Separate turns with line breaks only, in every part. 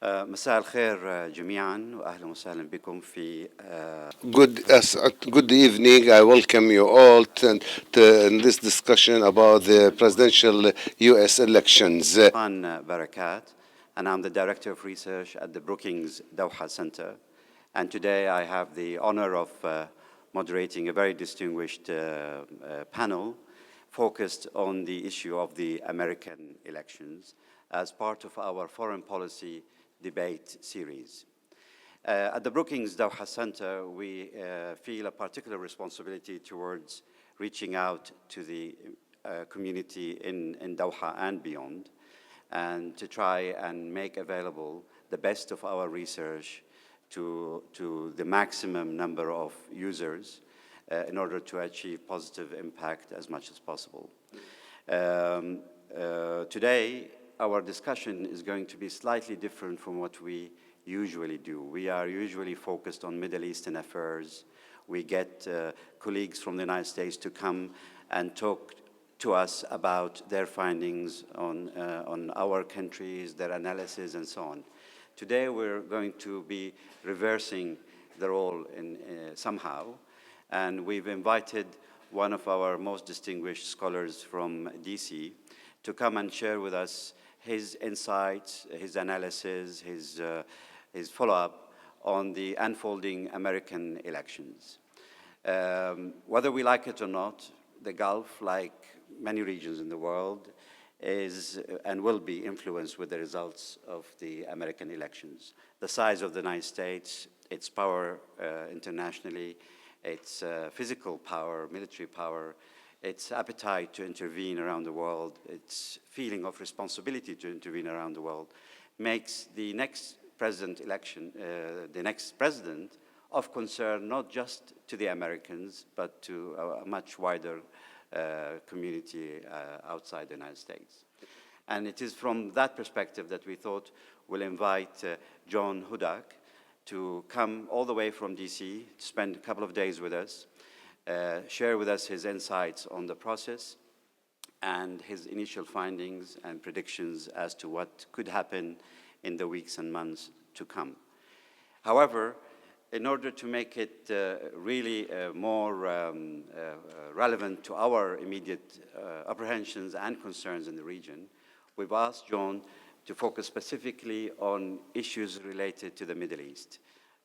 مساء الخير جميعا وأهلا وسهلا بكم في
Good evening. I welcome you all in this discussion about the presidential U.S. elections.
Barakat, and I'm the Director of Research at the Brookings Doha Center. And today I have the honor of moderating a very distinguished panel focused on the issue of the American elections as part of our foreign policy debate series. At the Brookings Doha Center, we feel a particular responsibility towards reaching out to the community in Doha and beyond, and to try and make available the best of our research to the maximum number of users in order to achieve positive impact as much as possible. Today, our discussion is going to be slightly different from what we usually do. We are usually focused on Middle Eastern affairs. We get colleagues from the United States to come and talk to us about their findings on our countries, their analysis, and so on. Today, we're going to be reversing the role somehow, and we've invited one of our most distinguished scholars from DC to come and share with us his insights, his analysis, his follow-up on the unfolding American elections. Whether we like it or not, the Gulf, like many regions in the world, is and will be influenced with the results of the American elections. The size of the United States, its power internationally, its physical power, military power, its appetite to intervene around the world, its feeling of responsibility to intervene around the world, makes the next president election, the next president, of concern not just to the Americans, but to a much wider community outside the United States. And it is from that perspective that we thought we'll invite John Hudak to come all the way from DC, to spend a couple of days with us, share with us his insights on the process and his initial findings and predictions as to what could happen in the weeks and months to come. However, in order to make it really more relevant to our immediate apprehensions and concerns in the region, we've asked John to focus specifically on issues related to the Middle East.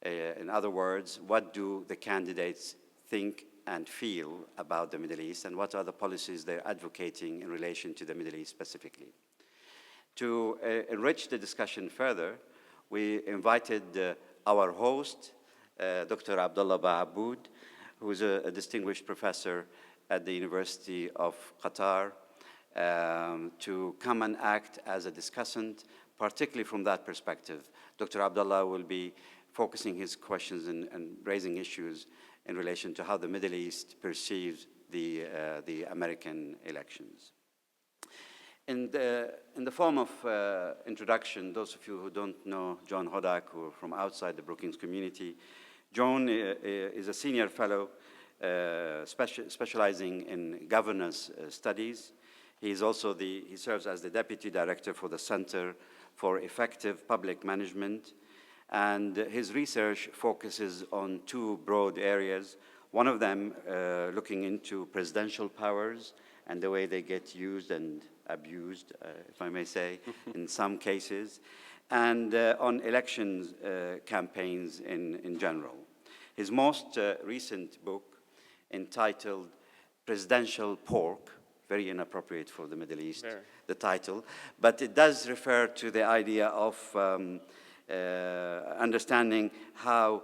In other words, what do the candidates think and feel about the Middle East, and what are the policies they're advocating in relation to the Middle East specifically? To enrich the discussion further, we invited our host, Dr. Abdullah Ba'aboud, who is a distinguished professor at the University of Qatar, to come and act as a discussant, particularly from that perspective. Dr. Abdullah will be focusing his questions and raising issues in relation to how the Middle East perceives the American elections. In the form of introduction, those of you who don't know John Hudak, who are from outside the Brookings community, John is a senior fellow specializing in governance studies. He serves as the deputy director for the Center for Effective Public Management, and his research focuses on two broad areas. One of them looking into presidential powers and the way they get used and abused, if I may say, in some cases, and on elections campaigns in general. His most recent book, entitled Presidential Pork, very inappropriate for the Middle East, the title, but it does refer to the idea of understanding how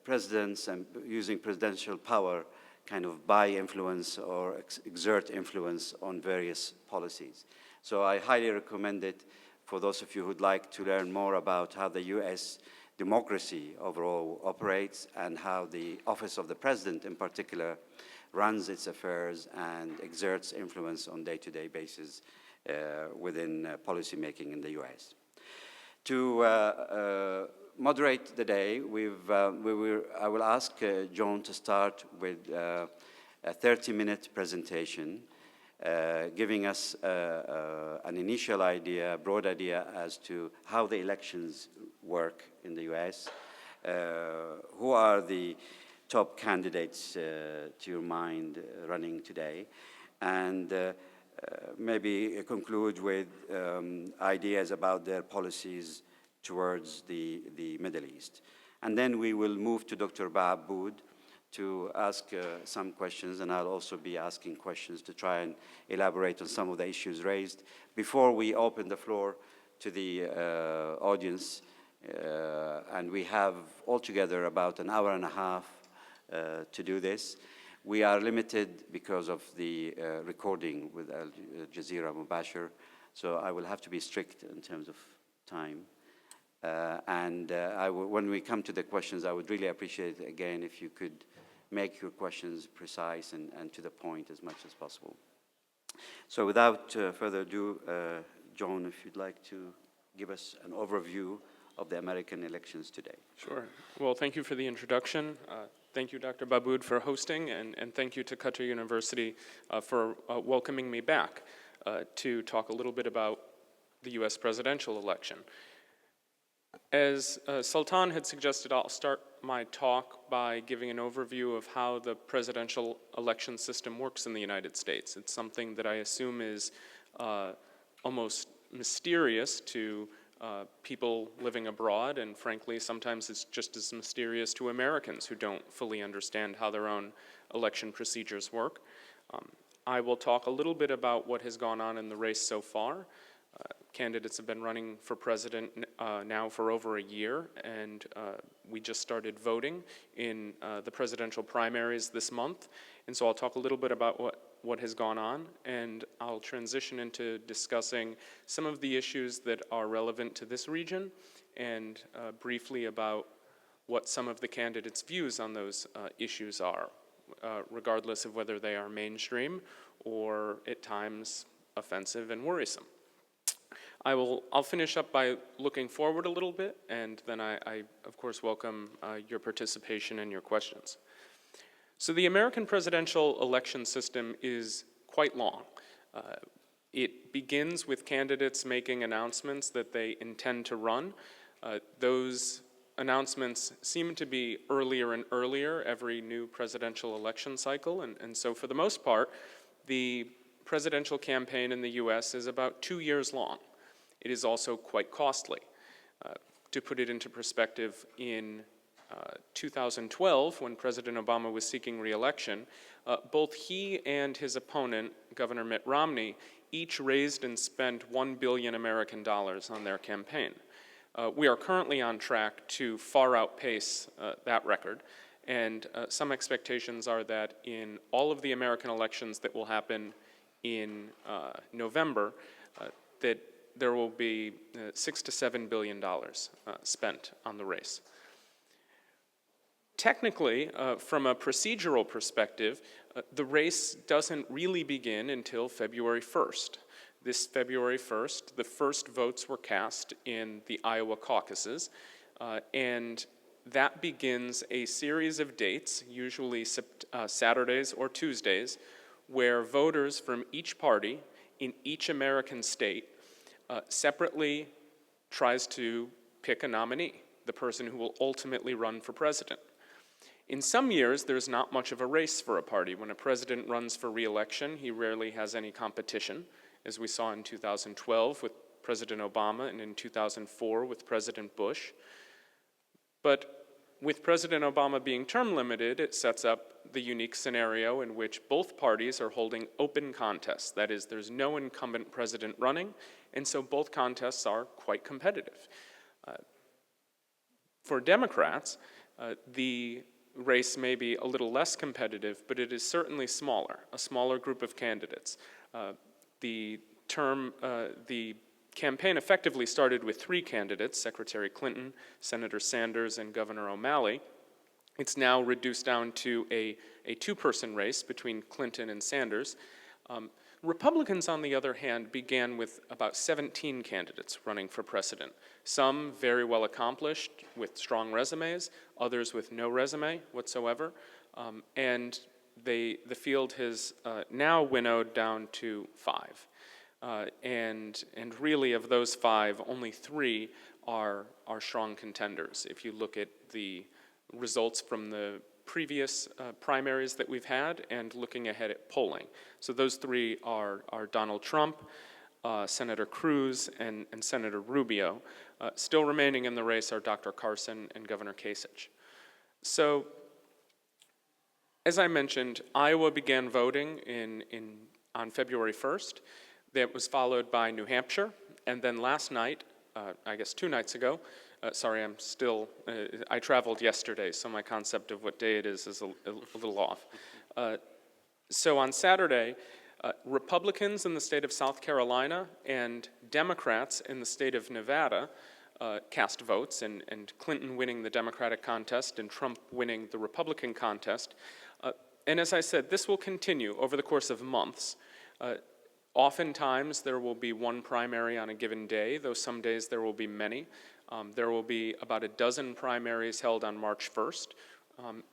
presidents and using presidential power kind of buy influence or exert influence on various policies. So I highly recommend it for those of you who'd like to learn more about how the US democracy overall operates and how the office of the president in particular runs its affairs and exerts influence on day-to-day basis within policymaking in the US. To moderate the day, I will ask John to start with a 30-minute presentation giving us an initial idea, a broad idea as to how the elections work in the US. Who are the top candidates to your mind running today? And maybe conclude with ideas about their policies towards the Middle East. And then we will move to Dr. Bahaboud to ask some questions, and I'll also be asking questions to try and elaborate on some of the issues raised before we open the floor to the audience. And we have altogether about an hour and a half to do this. We are limited because of the recording with Al Jazeera Mubashir, so I will have to be strict in terms of time. When we come to the questions, I would really appreciate, again, if you could make your questions precise and to the point as much as possible. So without further ado, John, if you'd like to give us an overview of the American elections today.
Sure. Well, thank you for the introduction. Thank you, Dr. Bahaboud, for hosting, and thank you to Qatar University for welcoming me back to talk a little bit about the U.S. presidential election. As Sultan had suggested, I'll start my talk by giving an overview of how the presidential election system works in the United States. It's something that I assume is almost mysterious to people living abroad, and frankly, sometimes it's just as mysterious to Americans who don't fully understand how their own election procedures work. I will talk a little bit about what has gone on in the race so far. Candidates have been running for president now for over a year, and we just started voting in the presidential primaries this month. And so I'll talk a little bit about what has gone on, and I'll transition into discussing some of the issues that are relevant to this region, and briefly about what some of the candidates' views on those issues are, regardless of whether they are mainstream or at times offensive and worrisome. I'll finish up by looking forward a little bit, and then I of course welcome your participation and your questions. So the American presidential election system is quite long. It begins with candidates making announcements that they intend to run. Those announcements seem to be earlier and earlier every new presidential election cycle, and so for the most part, the presidential campaign in the US is about 2 years long. It is also quite costly. To put it into perspective, in 2012, when President Obama was seeking re-election, both he and his opponent, Governor Mitt Romney, each raised and spent $1 billion American dollars on their campaign. We are currently on track to far outpace that record, and some expectations are that in all of the American elections that will happen in November, that there will be $6 to $7 billion spent on the race. Technically, from a procedural perspective, the race doesn't really begin until February 1st. This February 1st, the first votes were cast in the Iowa caucuses, and that begins a series of dates, usually Saturdays or Tuesdays, where voters from each party in each American state separately tries to pick a nominee, the person who will ultimately run for president. In some years, there's not much of a race for a party. When a president runs for re-election, he rarely has any competition, as we saw in 2012 with President Obama and in 2004 with President Bush. But with President Obama being term limited, it sets up the unique scenario in which both parties are holding open contests. That is, there's no incumbent president running, and so both contests are quite competitive. For Democrats, the race may be a little less competitive, but it is certainly smaller, a smaller group of candidates. The campaign effectively started with 3 candidates, Secretary Clinton, Senator Sanders, and Governor O'Malley. It's now reduced down to a 2-person race between Clinton and Sanders. Republicans, on the other hand, began with about 17 candidates running for president. Some very well accomplished with strong resumes, others with no resume whatsoever. And the field has now winnowed down to 5. And really of those 5, only 3 are strong contenders. If you look at the results from the previous primaries that we've had and looking ahead at polling. So those 3 are Donald Trump, Senator Cruz, and Senator Rubio. Still remaining in the race are Dr. Carson and Governor Kasich. So, as I mentioned, Iowa began voting on February 1st. That was followed by New Hampshire, and then last night, I guess 2 nights ago, sorry, I traveled yesterday, so my concept of what day it is a little off. So on Saturday, Republicans in the state of South Carolina and Democrats in the state of Nevada cast votes, and Clinton winning the Democratic contest and Trump winning the Republican contest. And as I said, this will continue over the course of months. Oftentimes, there will be one primary on a given day, though some days there will be many. There will be about a dozen primaries held on March 1st.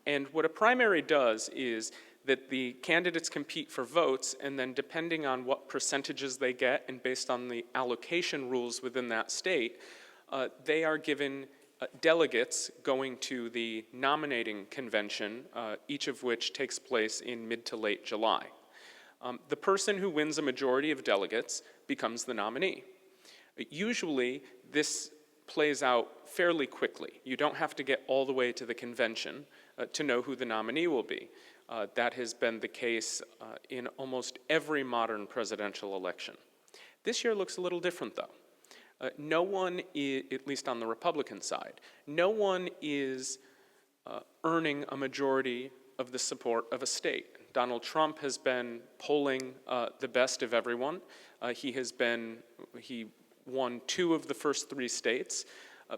And what a primary does is that the candidates compete for votes, and then depending on what percentages they get and based on the allocation rules within that state, they are given delegates going to the nominating convention, each of which takes place in mid to late July. The person who wins a majority of delegates becomes the nominee. Usually, this plays out fairly quickly. You don't have to get all the way to the convention to know who the nominee will be. That has been the case in almost every modern presidential election. This year looks a little different, though. No one, at least on the Republican side, no one is earning a majority of the support of a state. Donald Trump has been polling the best of everyone. He won 2 of the first 3 states,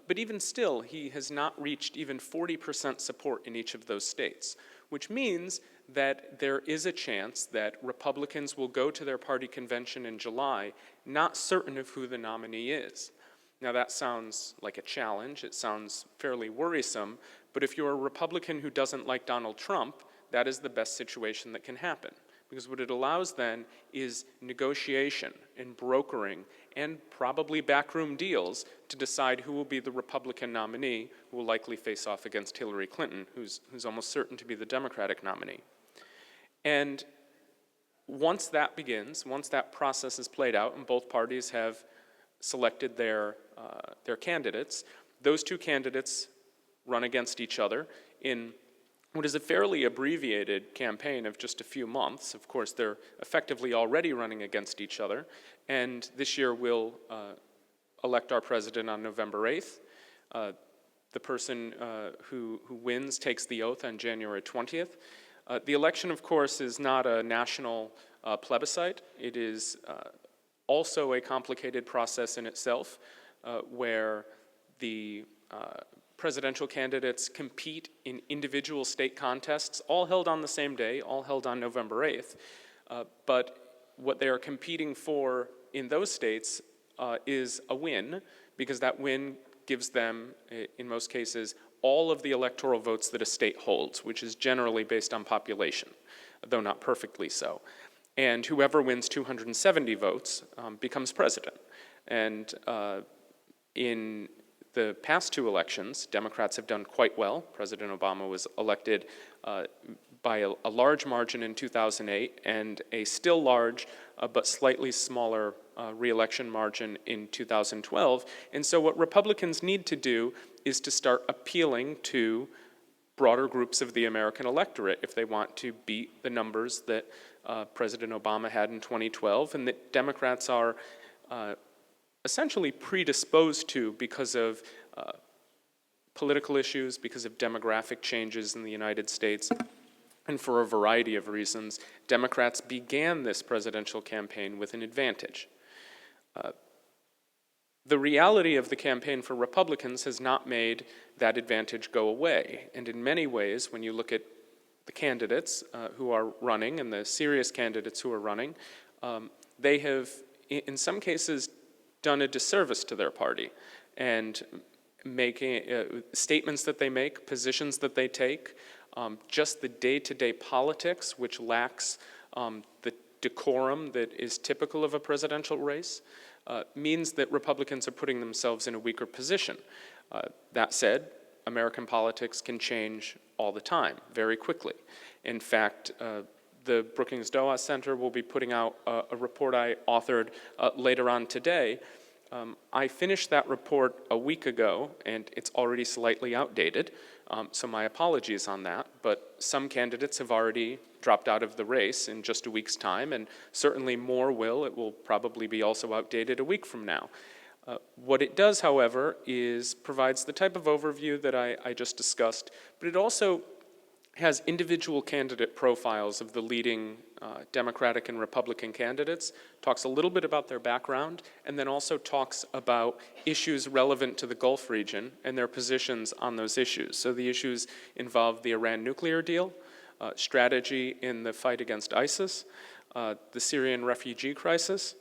but even still, he has not reached even 40% support in each of those states, which means that there is a chance that Republicans will go to their party convention in July not certain of who the nominee is. Now that sounds like a challenge, it sounds fairly worrisome, but if you're a Republican who doesn't like Donald Trump, that is the best situation that can happen. Because what it allows then is negotiation and brokering and probably backroom deals to decide who will be the Republican nominee who will likely face off against Hillary Clinton, who's almost certain to be the Democratic nominee. And once that begins, once that process is played out and both parties have selected their candidates, those 2 candidates run against each other in what is a fairly abbreviated campaign of just a few months. Of course, they're effectively already running against each other, and this year we'll elect our president on November 8th. The person who wins takes the oath on January 20th. The election, of course, is not a national plebiscite. It is also a complicated process in itself, where the presidential candidates compete in individual state contests, all held on the same day, all held on November 8th. But what they are competing for in those states is a win, because that win gives them, in most cases, all of the electoral votes that a state holds, which is generally based on population, though not perfectly so. And whoever wins 270 votes becomes president. And in the past 2 elections, Democrats have done quite well. President Obama was elected by a large margin in 2008 and a still large but slightly smaller re-election margin in 2012. And so what Republicans need to do is to start appealing to broader groups of the American electorate if they want to beat the numbers that President Obama had in 2012 and that Democrats are essentially predisposed to because of political issues, because of demographic changes in the United States, and for a variety of reasons. Democrats began this presidential campaign with an advantage. The reality of the campaign for Republicans has not made that advantage go away. And in many ways, when you look at the candidates who are running and the serious candidates who are running, they have, in some cases, done a disservice to their party and making statements that they make, positions that they take just the day-to-day politics, which lacks the decorum that is typical of a presidential race, means that Republicans are putting themselves in a weaker position. That said, American politics can change all the time, very quickly. In fact, the Brookings Doha Center will be putting out a report I authored later on today. I finished that report a week ago, and it's already slightly outdated, so my apologies on that, but some candidates have already dropped out of the race in just a week's time, and certainly more will. It will probably be also outdated a week from now. What it does, however, is provides the type of overview that I just discussed, but it also has individual candidate profiles of the leading Democratic and Republican candidates, talks a little bit about their background, and then also talks about issues relevant to the Gulf region and their positions on those issues. So the issues involve the Iran nuclear deal, strategy in the fight against ISIS, the Syrian refugee crisis,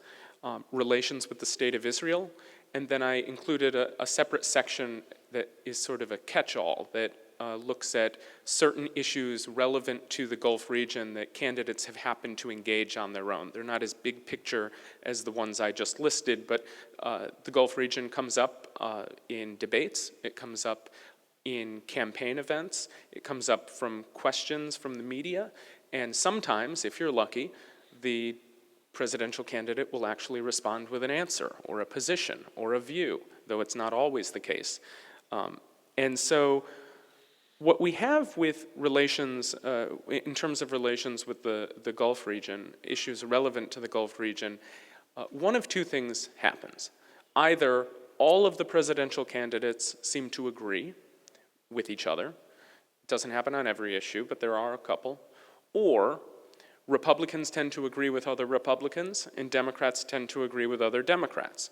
relations with the State of Israel, and then I included a separate section that is sort of a catch-all that looks at certain issues relevant to the Gulf region that candidates have happened to engage on their own. They're not as big picture as the ones I just listed, but the Gulf region comes up in debates, it comes up in campaign events, it comes up from questions from the media, and sometimes, if you're lucky, the presidential candidate will actually respond with an answer or a position or a view, though it's not always the case. And so what we have with relations, in terms of relations with the Gulf region, issues relevant to the Gulf region, one of two things happens. Either all of the presidential candidates seem to agree with each other. It doesn't happen on every issue, but there are a couple. Or Republicans tend to agree with other Republicans, and Democrats tend to agree with other Democrats.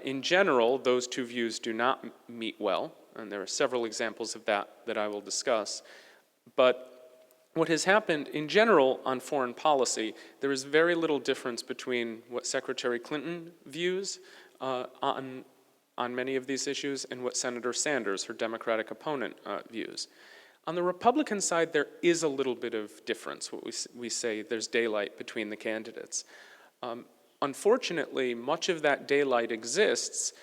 In general, those two views do not meet well, and there are several examples of that I will discuss. But what has happened in general on foreign policy, there is very little difference between what Secretary Clinton views on many of these issues and what Senator Sanders, her Democratic opponent, views. On the Republican side, there is a little bit of difference. What we say, there's daylight between the candidates. Unfortunately, much of that daylight exists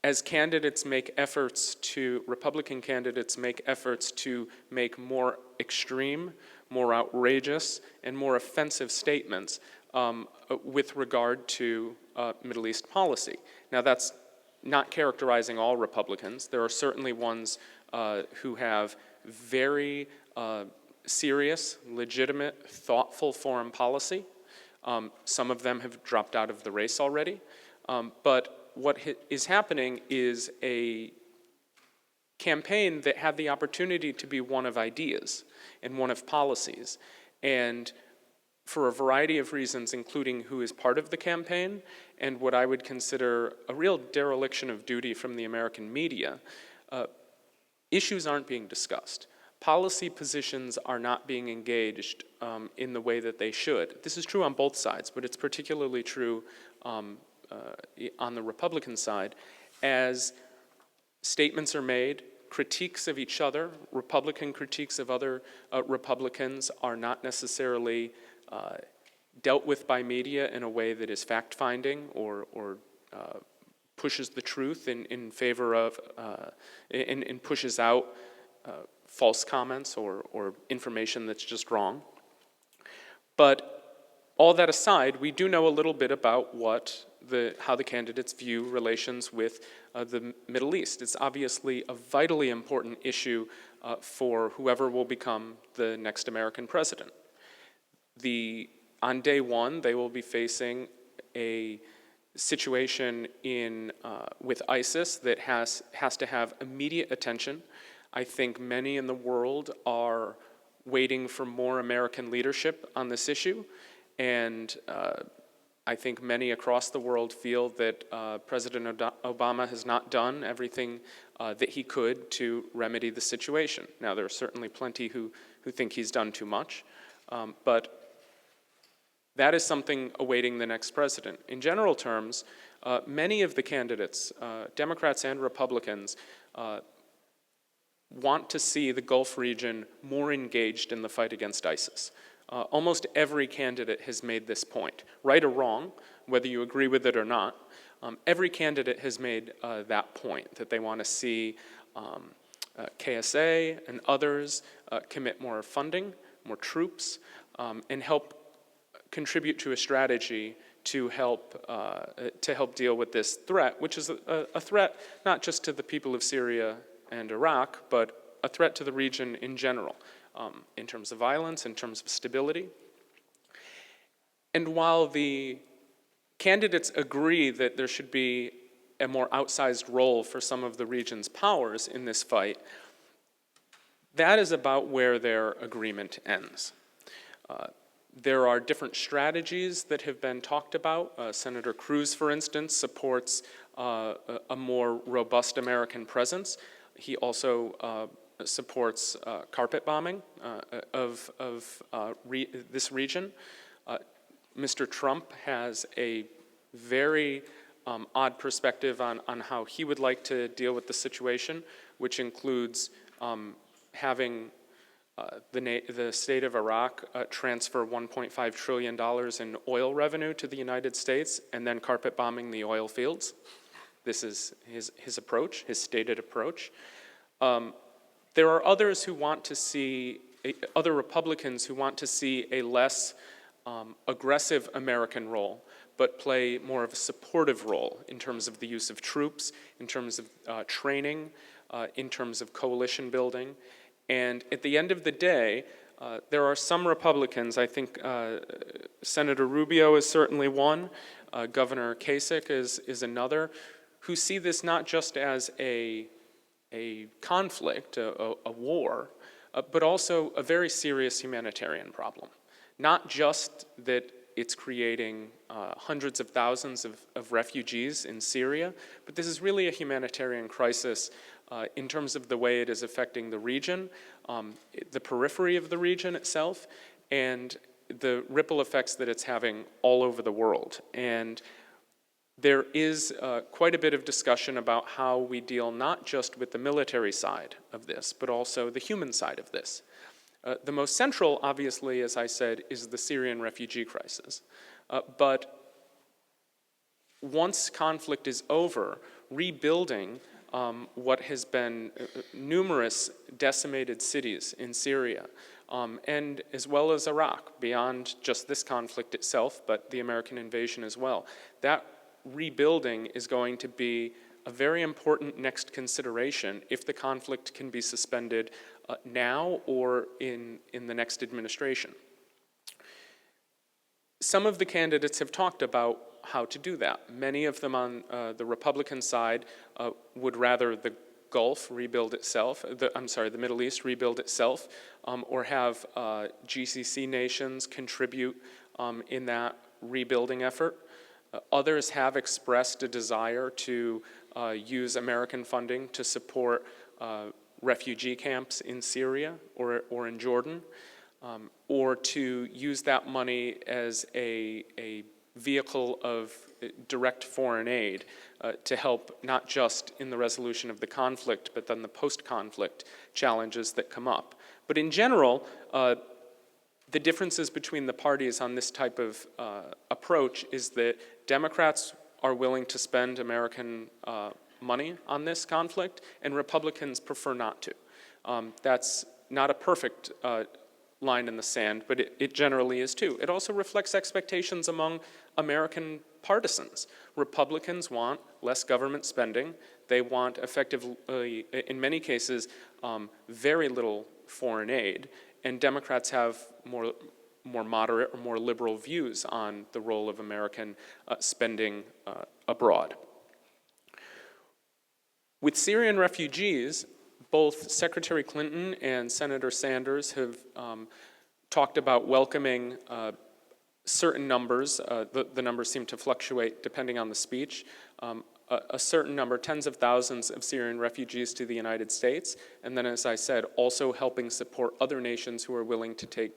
as candidates make efforts to, Republican candidates make efforts to make more extreme, more outrageous, and more offensive statements with regard to Middle East policy. Now, that's not characterizing all Republicans. There are certainly ones who have very serious, legitimate, thoughtful foreign policy. Some of them have dropped out of the race already. But what is happening is a campaign that had the opportunity to be one of ideas and one of policies. And for a variety of reasons, including who is part of the campaign and what I would consider a real dereliction of duty from the American media, issues aren't being discussed. Policy positions are not being engaged in the way that they should. This is true on both sides, but it's particularly true on the Republican side, as statements are made, critiques of each other, Republican critiques of other Republicans are not necessarily dealt with by media in a way that is fact-finding or pushes the truth in favor of, and pushes out false comments or information that's just wrong. But all that aside, we do know a little bit about how the candidates view relations with the Middle East. It's obviously a vitally important issue for whoever will become the next American president. On day one, they will be facing a situation with ISIS that has to have immediate attention. I think many in the world are waiting for more American leadership on this issue, and I think many across the world feel that President Obama has not done everything that he could to remedy the situation. Now, there are certainly plenty who think he's done too much, but that is something awaiting the next president. In general terms, many of the candidates, Democrats and Republicans, want to see the Gulf region more engaged in the fight against ISIS. Almost every candidate has made this point, right or wrong, whether you agree with it or not. Every candidate has made that point, that they want to see KSA and others commit more funding, more troops, and help contribute to a strategy to help deal with this threat, which is a threat not just to the people of Syria and Iraq, but a threat to the region in general, in terms of violence, in terms of stability. And while the candidates agree that there should be a more outsized role for some of the region's powers in this fight, that is about where their agreement ends. There are different strategies that have been talked about. Senator Cruz, for instance, supports a more robust American presence. He also supports carpet bombing of this region. Mr. Trump has a very odd perspective on how he would like to deal with the situation, which includes having the state of Iraq transfer $1.5 trillion in oil revenue to the United States and then carpet bombing the oil fields. This is his approach, his stated approach. There are others who want to see, other Republicans who want to see a less aggressive American role, but play more of a supportive role in terms of the use of troops, in terms of training, in terms of coalition building. And at the end of the day, there are some Republicans, I think Senator Rubio is certainly one, Governor Kasich is another, who see this not just as a conflict, a war, but also a very serious humanitarian problem. Not just that it's creating hundreds of thousands of refugees in Syria, but this is really a humanitarian crisis in terms of the way it is affecting the region, the periphery of the region itself, and the ripple effects that it's having all over the world. And there is quite a bit of discussion about how we deal not just with the military side of this, but also the human side of this. The most central, obviously, as I said, is the Syrian refugee crisis. But once conflict is over, rebuilding what has been numerous decimated cities in Syria, and as well as Iraq, beyond just this conflict itself, but the American invasion as well. That rebuilding is going to be a very important next consideration if the conflict can be suspended now or in the next administration. Some of the candidates have talked about how to do that. Many of them on the Republican side would rather the Gulf rebuild itself, the Middle East rebuild itself, or have GCC nations contribute in that rebuilding effort. Others have expressed a desire to use American funding to support refugee camps in Syria or in Jordan, or to use that money as a vehicle of direct foreign aid to help not just in the resolution of the conflict, but then the post-conflict challenges that come up. But in general, the differences between the parties on this type of approach is that Democrats are willing to spend American money on this conflict, and Republicans prefer not to. That's not a perfect line in the sand, but it generally is too. It also reflects expectations among American partisans. Republicans want less government spending. They want effectively, in many cases, very little foreign aid, and Democrats have more moderate or more liberal views on the role of American spending abroad. With Syrian refugees, both Secretary Clinton and Senator Sanders have talked about welcoming certain numbers. The numbers seem to fluctuate depending on the speech. A certain number, tens of thousands of Syrian refugees to the United States, and then, as I said, also helping support other nations who are willing to take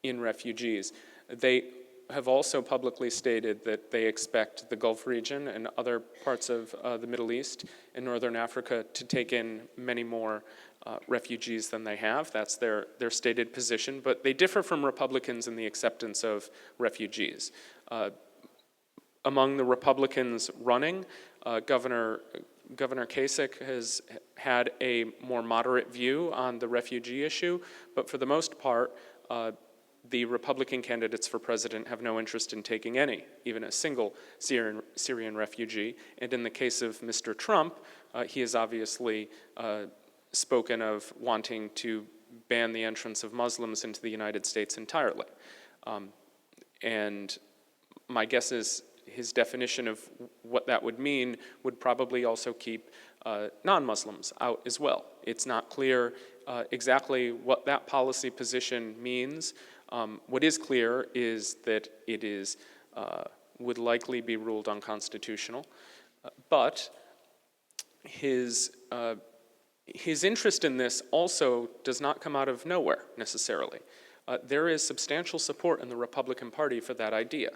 in refugees. They have also publicly stated that they expect the Gulf region and other parts of the Middle East and Northern Africa to take in many more refugees than they have. That's their stated position, but they differ from Republicans in the acceptance of refugees. Among the Republicans running, Governor Kasich has had a more moderate view on the refugee issue, but for the most part, the Republican candidates for president have no interest in taking any, even a single Syrian refugee. And in the case of Mr. Trump, he has obviously spoken of wanting to ban the entrance of Muslims into the United States entirely. And my guess is his definition of what that would mean would probably also keep non-Muslims out as well. It's not clear exactly what that policy position means. What is clear is that it is would likely be ruled unconstitutional, but his interest in this also does not come out of nowhere necessarily. There is substantial support in the Republican Party for that idea.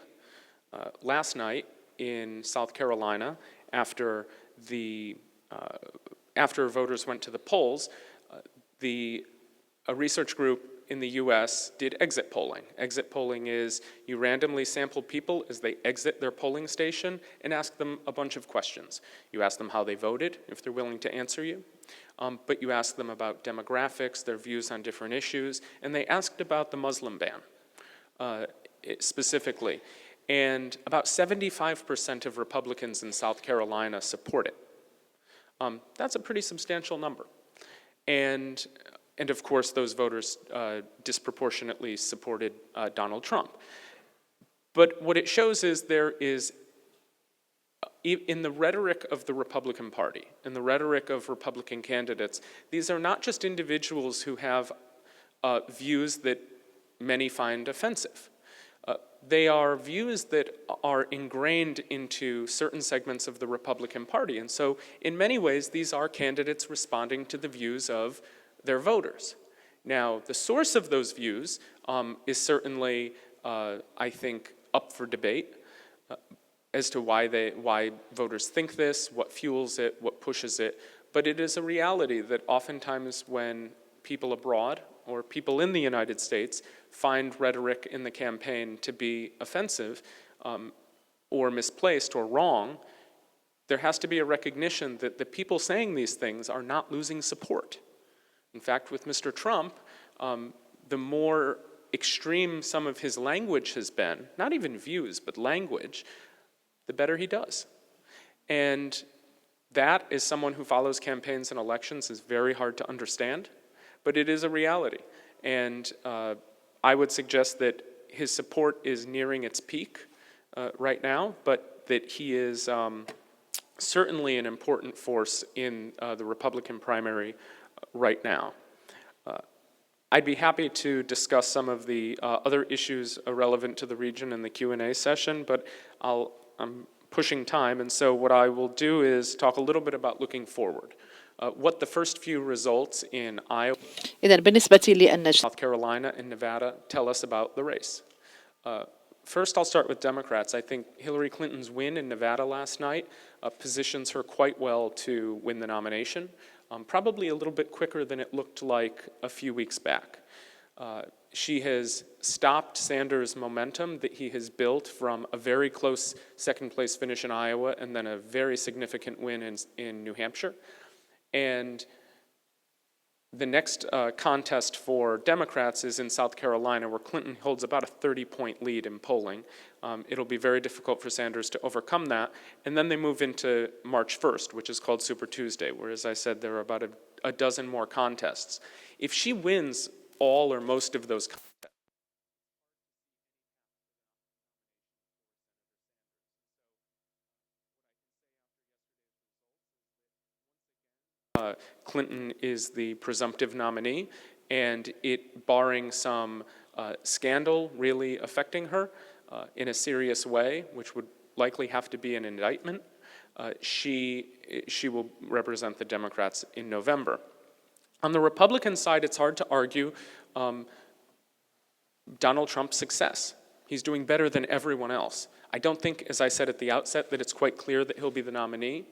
Last night in South Carolina, after voters went to the polls, a research group in the US did exit polling. Exit polling is you randomly sample people as they exit their polling station and ask them a bunch of questions. You ask them how they voted, if they're willing to answer you, but you ask them about demographics, their views on different issues, and they asked about the Muslim ban specifically. And about 75% of Republicans in South Carolina support it. That's a pretty substantial number. And of course, those voters disproportionately supported Donald Trump. But what it shows is there is, in the rhetoric of the Republican Party, in the rhetoric of Republican candidates, these are not just individuals who have views that many find offensive. They are views that are ingrained into certain segments of the Republican Party. And so in many ways, these are candidates responding to the views of their voters. Now, the source of those views is certainly, I think, up for debate as to why voters think this, what fuels it, what pushes it. But it is a reality that oftentimes when people abroad or people in the United States find rhetoric in the campaign to be offensive or misplaced or wrong, there has to be a recognition that the people saying these things are not losing support. In fact, with Mr. Trump, the more extreme some of his language has been, not even views, but language, the better he does. And that, as someone who follows campaigns and elections, is very hard to understand, but it is a reality. And I would suggest that his support is nearing its peak right now, but that he is certainly an important force in the Republican primary right now. I'd be happy to discuss some of the other issues relevant to the region in the Q&A session, but I'm pushing time, and so what I will do is talk a little bit about looking forward. What the first few results in Iowa,
إذن بالنسبة لأن
South Carolina, and Nevada tell us about the race. First, I'll start with Democrats. I think Hillary Clinton's win in Nevada last night positions her quite well to win the nomination, probably a little bit quicker than it looked like a few weeks back. She has stopped Sanders' momentum that he has built from a very close second-place finish in Iowa and then a very significant win in New Hampshire. And the next contest for Democrats is in South Carolina, where Clinton holds about a 30-point lead in polling. It'll be very difficult for Sanders to overcome that. And then they move into March 1st, which is called Super Tuesday, where, as I said, there are about a dozen more contests. If she wins all or most of those contests, Clinton is the presumptive nominee, and it, barring some scandal really affecting her in a serious way, which would likely have to be an indictment, she will represent the Democrats in November. On the Republican side, it's hard to argue Donald Trump's success. He's doing better than everyone else. I don't think, as I said at the outset, that it's quite clear that he'll be the nominee.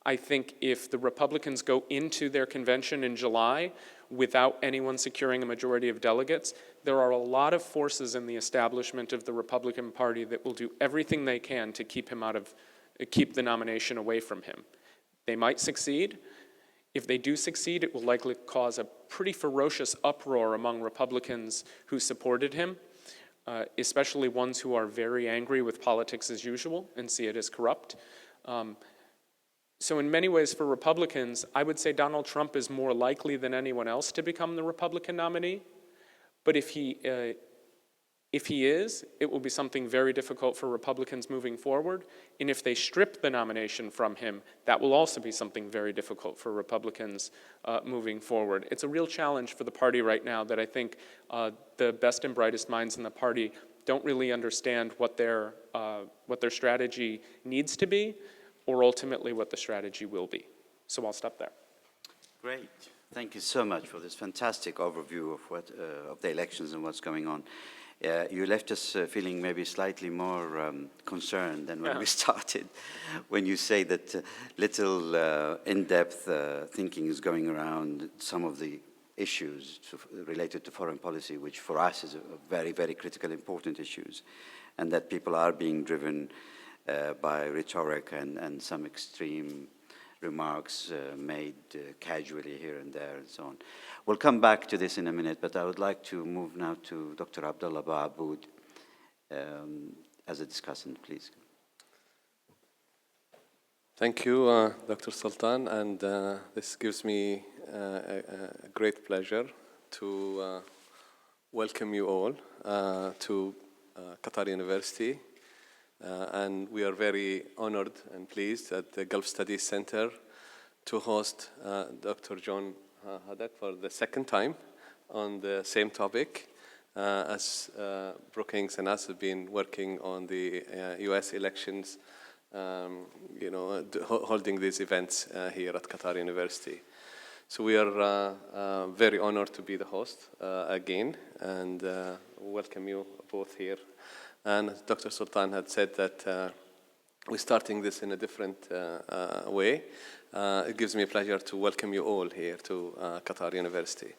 I think if the Republicans go into their convention in July without anyone securing a majority of delegates, there are a lot of forces in the establishment of the Republican Party that will do everything they can to keep the nomination away from him. They might succeed. If they do succeed, it will likely cause a pretty ferocious uproar among Republicans who supported him, especially ones who are very angry with politics as usual and see it as corrupt. So in many ways for Republicans, I would say Donald Trump is more likely than anyone else to become the Republican nominee. But if he is, it will be something very difficult for Republicans moving forward. And if they strip the nomination from him, that will also be something very difficult for Republicans moving forward. It's a real challenge for the party right now that I think the best and brightest minds in the party don't really understand what their strategy needs to be, or ultimately what the strategy will be. So I'll stop there.
Great. Thank you so much for this fantastic overview of the elections and what's going on. You left us feeling maybe slightly more concerned than when we started, when you say that little in-depth thinking is going around some of the issues related to foreign policy, which for us is a very, very critical, important issues, and that people are being driven by rhetoric and some extreme remarks made casually here and there and so on. We'll come back to this in a minute, but I would like to move now to Dr. Abdullah Ba'aboud as a discussant, please.
Thank you, Dr. Sultan, and this gives me a great pleasure to welcome you all to Qatar University. And we are very honored and pleased at the Gulf Studies Center to host Dr. John Hadak for the second time on the same topic, as Brookings and us have been working on the US elections, holding these events here at Qatar University. So we are very honored to be the host again, and welcome you both here. And as Dr. Sultan had said that we're starting this in a different way. It gives me a pleasure to welcome you all here to Qatar University.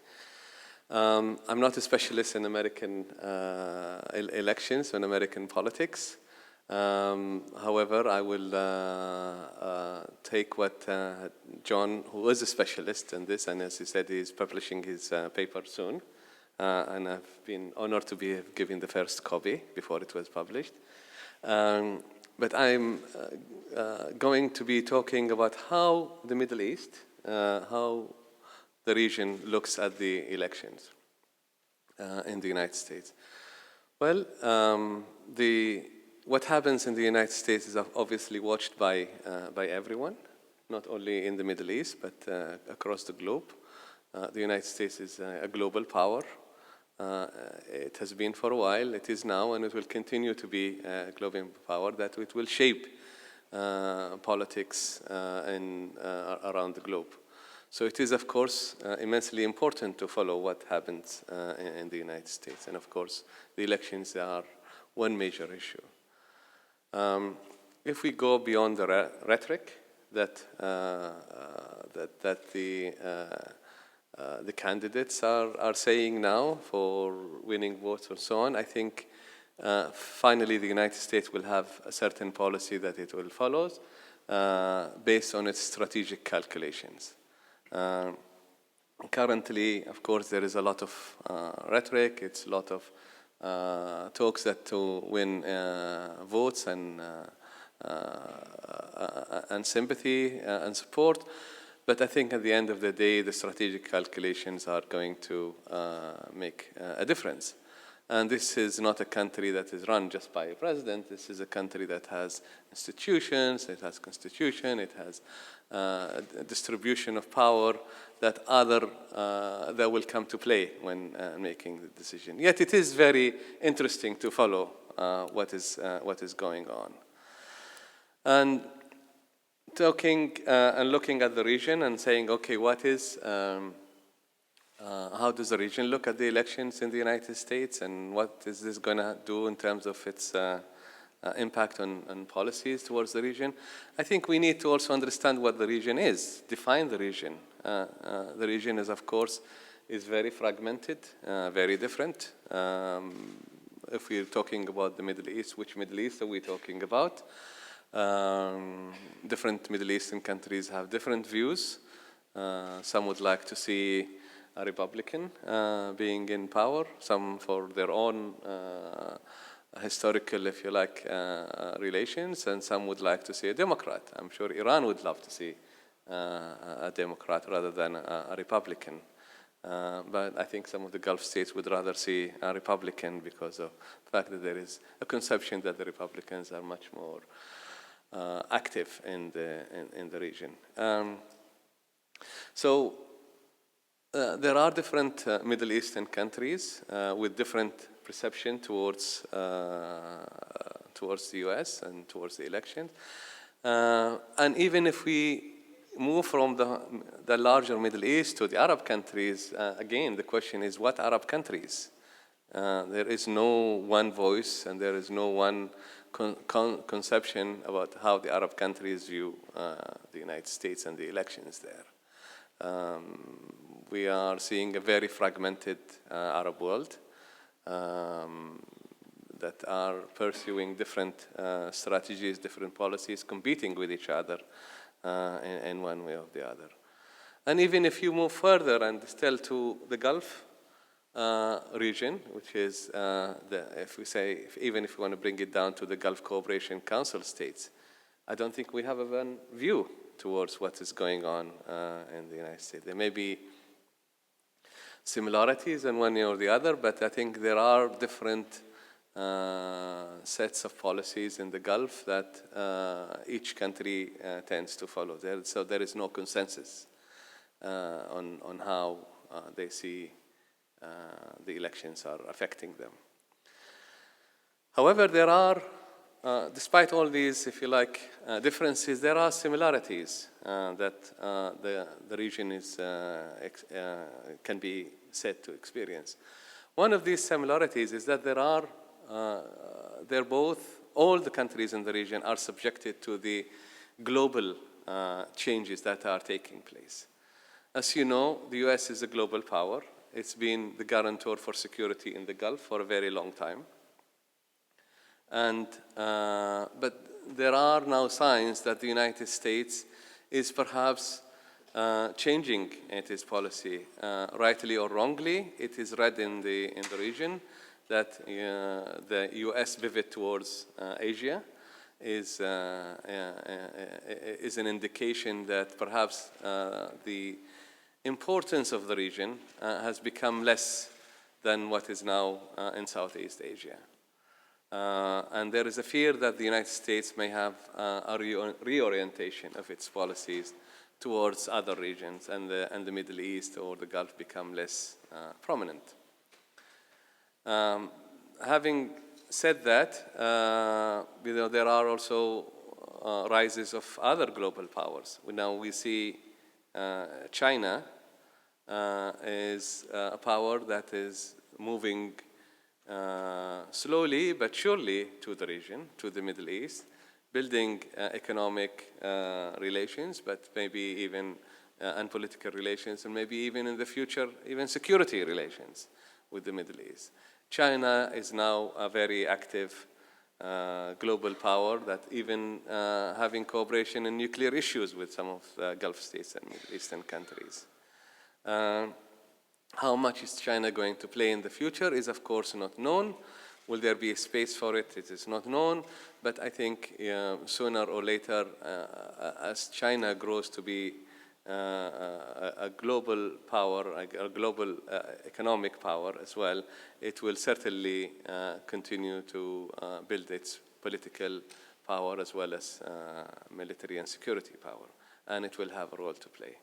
I'm not a specialist in American elections and American politics. However, I will take what John, who is a specialist in this, and as he said, he's publishing his paper soon. And I've been honored to be given the first copy before it was published. But I'm going to be talking about how the Middle East, how the region looks at the elections in the United States. Well, what happens in the United States is obviously watched by everyone, not only in the Middle East, but across the globe. The United States is a global power. It has been for a while, it is now, and it will continue to be a global power that it will shape politics around the globe. So it is, of course, immensely important to follow what happens in the United States. And of course, the elections are one major issue. If we go beyond the rhetoric that the candidates are saying now for winning votes and so on, I think finally the United States will have a certain policy that it will follow based on its strategic calculations. Currently, of course, there is a lot of rhetoric, it's a lot of talks that to win votes and sympathy and support. But I think at the end of the day, the strategic calculations are going to make a difference. And this is not a country that is run just by a president. This is a country that has institutions, it has constitution, it has a distribution of power that will come to play when making the decision. Yet it is very interesting to follow what is going on. And talking and looking at the region and saying, okay, what is how does the region look at the elections in the United States, and what is this going to do in terms of its impact on policies towards the region? I think we need to also understand what the region is, define the region. The region is, of course, is very fragmented, very different. If we're talking about the Middle East, which Middle East are we talking about? Different Middle Eastern countries have different views. Some would like to see a Republican being in power, some for their own historical, if you like, relations, and some would like to see a Democrat. I'm sure Iran would love to see a Democrat rather than a Republican. But I think some of the Gulf states would rather see a Republican because of the fact that there is a conception that the Republicans are much more active in the region. So there are different Middle Eastern countries with different perception towards the U.S. and towards the elections. And even if we move from the larger Middle East to the Arab countries, again, the question is what Arab countries? There is no one voice and there is no one conception about how the Arab countries view the United States and the elections there. We are seeing a very fragmented Arab world that are pursuing different strategies, different policies, competing with each other in one way or the other. And even if you move further and still to the Gulf region, which is, even if we want to bring it down to the Gulf Cooperation Council states, I don't think we have a one view towards what is going on in the United States. There may be similarities in one way or the other, but I think there are different sets of policies in the Gulf that each country tends to follow. So there is no consensus on how they see the elections are affecting them. However, there are, despite all these, if you like, differences, there are similarities that the region is, can be said to experience. One of these similarities is that all the countries in the region are subjected to the global changes that are taking place. As you know, the US is a global power. It's been the guarantor for security in the Gulf for a very long time. And, but there are now signs that the United States is perhaps changing its policy. Rightly or wrongly, it is read in the region that the US pivot towards Asia is an indication that perhaps the importance of the region has become less than what is now in Southeast Asia. And there is a fear that the United States may have a reorientation of its policies towards other regions, and the Middle East or the Gulf become less prominent. Having said that, there are also rises of other global powers. Now we see China is a power that is moving slowly but surely to the region, to the Middle East, building economic relations, but maybe even and political relations, and maybe even in the future, even security relations with the Middle East. China is now a very active global power that even having cooperation in nuclear issues with some of the Gulf states and Middle Eastern countries. How much is China going to play in the future is of course not known. Will there be a space for it? It is not known, but I think sooner or later, as China grows to be a global power, a global economic power as well, it will certainly continue to build its political power as well as military and security power, and it will have a role to play.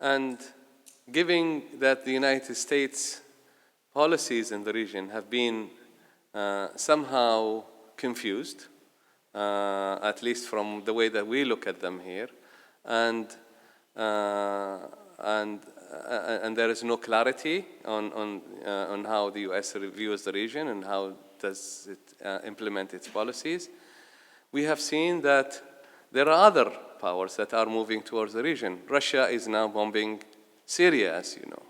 And given that the United States policies in the region have been somehow confused, at least from the way that we look at them here, and and there is no clarity on how the U.S. reviews the region and how does it implement its policies. We have seen that there are other powers that are moving towards the region. Russia is now bombing Syria, as you know.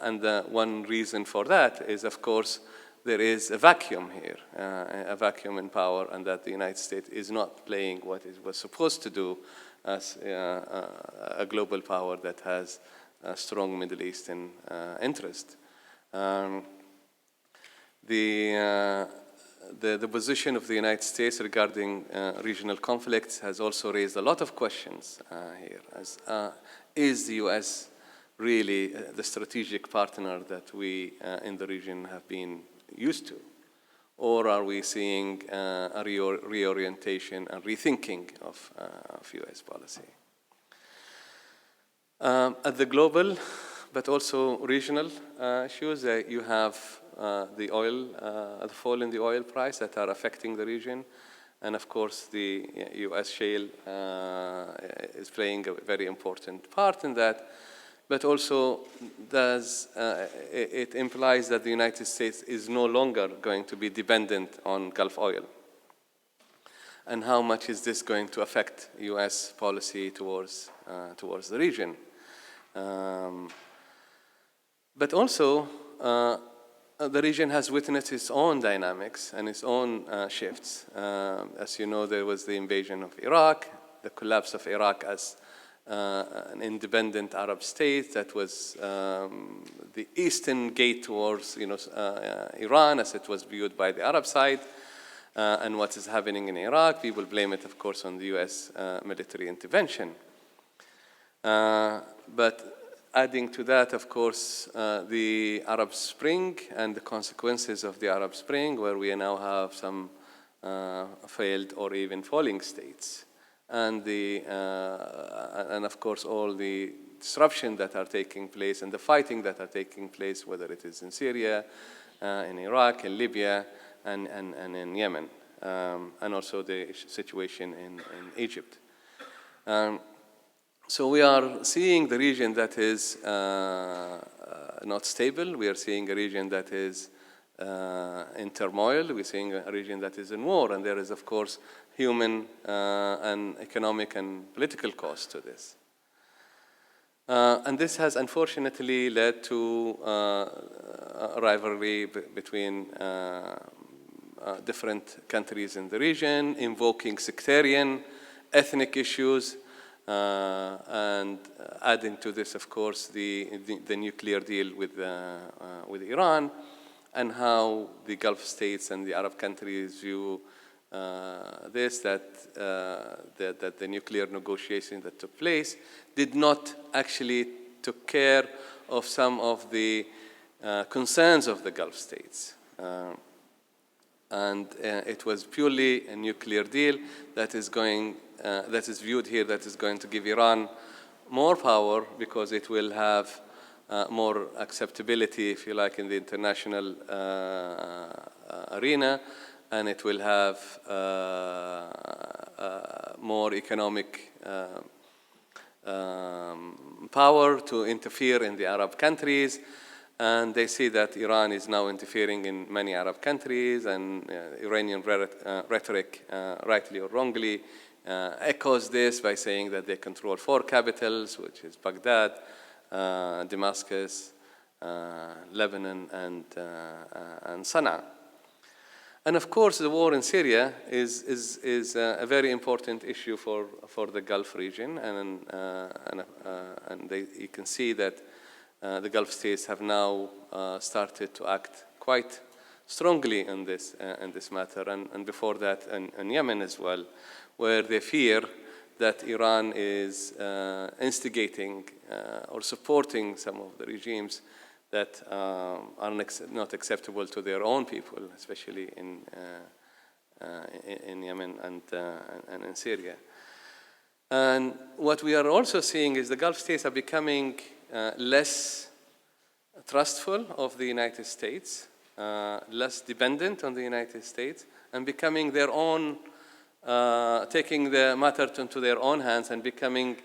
And one reason for that is, of course, there is a vacuum here, a vacuum in power, and that the United States is not playing what it was supposed to do as a global power that has a strong Middle Eastern interest. The position of the United States regarding regional conflicts has also raised a lot of questions here. Is the U.S. really the strategic partner that we in the region have been used to? Or are we seeing a reorientation and rethinking of U.S. policy? At the global, but also regional issues, you have the oil, the fall in the oil price that are affecting the region. And of course, the U.S. shale is playing a very important part in that. But also, it implies that the United States is no longer going to be dependent on Gulf oil. And how much is this going to affect U.S. policy towards the region? But also, the region has witnessed its own dynamics and its own shifts. As you know, there was the invasion of Iraq, the collapse of Iraq as an independent Arab state that was the eastern gate towards Iran, as it was viewed by the Arab side. And what is happening in Iraq, people blame it, of course, on the U.S. Military intervention. But adding to that, of course, the Arab Spring and the consequences of the Arab Spring, where we now have some failed or even falling states. And of course, all the disruption that are taking place and the fighting that are taking place, whether it is in Syria, in Iraq, in Libya, and in Yemen, and also the situation in Egypt. So we are seeing the region that is not stable. We are seeing a region that is in turmoil. We're seeing a region that is in war. And there is, of course, human and economic and political cost to this. And this has unfortunately led to a rivalry between different countries in the region, invoking sectarian, ethnic issues, and adding to this, of course, the nuclear deal with Iran, and how the Gulf states and the Arab countries view that the nuclear negotiations that took place did not actually take care of some of the concerns of the Gulf states. And it was purely a nuclear deal that is viewed here that is going to give Iran more power because it will have more acceptability, if you like, in the international arena, and it will have more economic power to interfere in the Arab countries. And they see that Iran is now interfering in many Arab countries, and Iranian rhetoric, rightly or wrongly, echoes this by saying that they control 4 capitals, which is Baghdad, Damascus, Lebanon, and Sana'a. And of course, the war in Syria is a very important issue for the Gulf region, and you can see that the Gulf states have now started to act quite strongly in this matter, and before that, in Yemen as well, where they fear that Iran is instigating or supporting some of the regimes that are not acceptable to their own people, especially in Yemen and in Syria. And what we are also seeing is the Gulf states are becoming less trustful of the United States, less dependent on the United States, and becoming their own, taking the matter into their own hands and becoming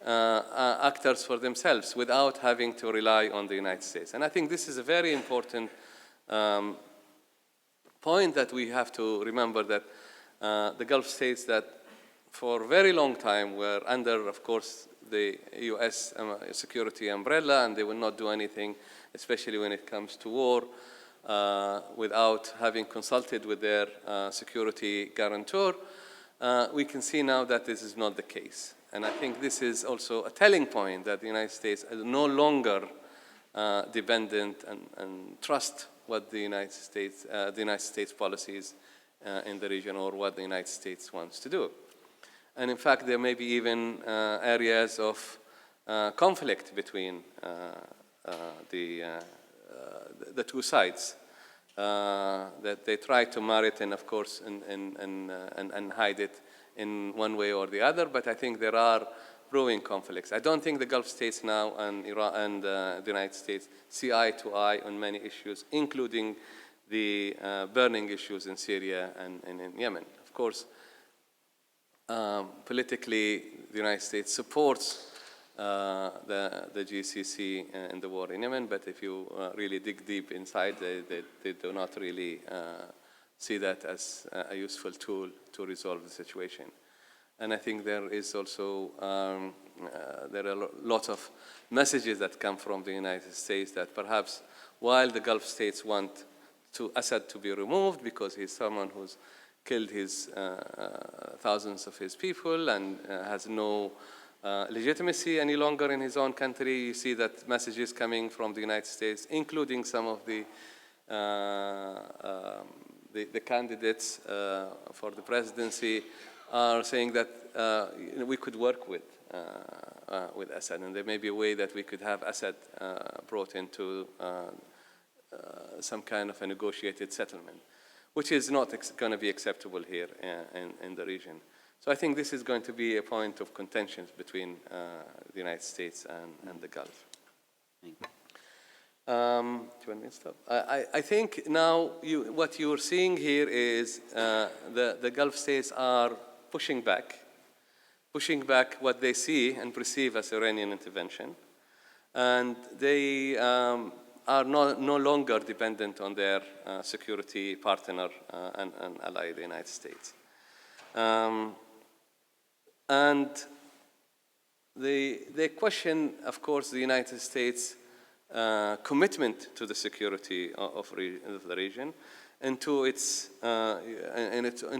actors for themselves without having to rely on the United States. And I think this is a very important point that we have to remember, that the Gulf states that for a very long time were under, of course, the US security umbrella, and they will not do anything, especially when it comes to war, without having consulted with their security guarantor. We can see now that this is not the case. And I think this is also a telling point that the United States is no longer dependent and trust what the United States policies in the region, or what the United States wants to do. And in fact, there may be even areas of conflict between the two sides that they try to mar it, and of course, and hide it in one way or the other. But I think there are brewing conflicts. I don't think the Gulf states now and Iran and the United States see eye to eye on many issues, including the burning issues in Syria and in Yemen. Of course, politically, the United States supports the GCC in the war in Yemen, but if you really dig deep inside, they do not really see that as a useful tool to resolve the situation. And I think there is also, there are lots of messages that come from the United States that perhaps while the Gulf states want Assad to be removed because he's someone who's killed thousands of his people and has no legitimacy any longer in his own country, you see that messages coming from the United States, including some of the candidates for the presidency, are saying that we could work with Assad, and there may be a way that we could have Assad brought into some kind of a negotiated settlement, which is not going to be acceptable here in the region. So I think this is going to be a point of contention between the United States and the Gulf. Do you want me to stop? I think now what you're seeing here is the Gulf states are pushing back what they see and perceive as Iranian intervention. And they are no longer dependent on their security partner and ally, the United States. And they question, of course, the United States' commitment to the security of the region, and to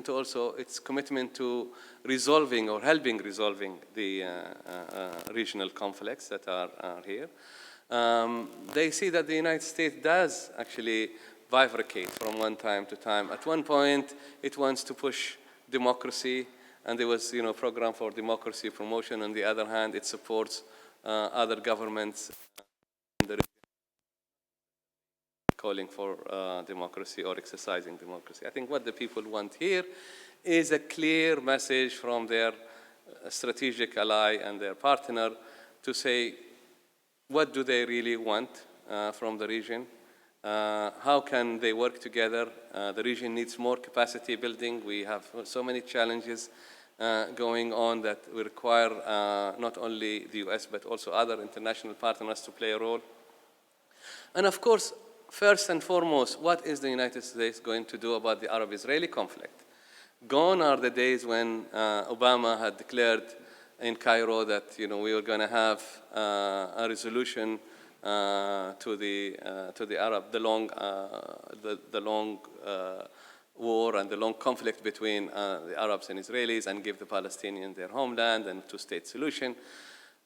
also its commitment to resolving or helping resolving the regional conflicts that are here. They see that the United States does actually bifurcate from one time to time. At one point, it wants to push democracy, and there was, a program for democracy promotion. On the other hand, it supports other governments in the region calling for democracy or exercising democracy. I think what the people want here is a clear message from their strategic ally and their partner to say, what do they really want from the region? How can they work together? The region needs more capacity building. We have so many challenges going on that we require not only the US, but also other international partners to play a role. And of course, first and foremost, what is the United States going to do about the Arab-Israeli conflict? Gone are the days when Obama had declared in Cairo that we were going to have a resolution to the Arab, the long war and the long conflict between the Arabs and Israelis, and give the Palestinians their homeland and two-state solution.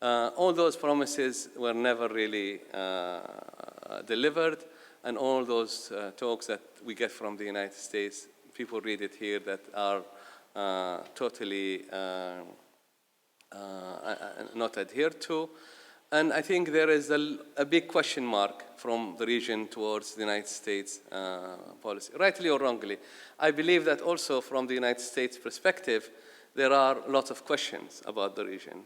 All those promises were never really delivered, and all those talks that we get from the United States, people read it here, that are totally not adhered to. And I think there is a big question mark from the region towards the United States policy, rightly or wrongly. I believe that also from the United States perspective, there are lots of questions about the region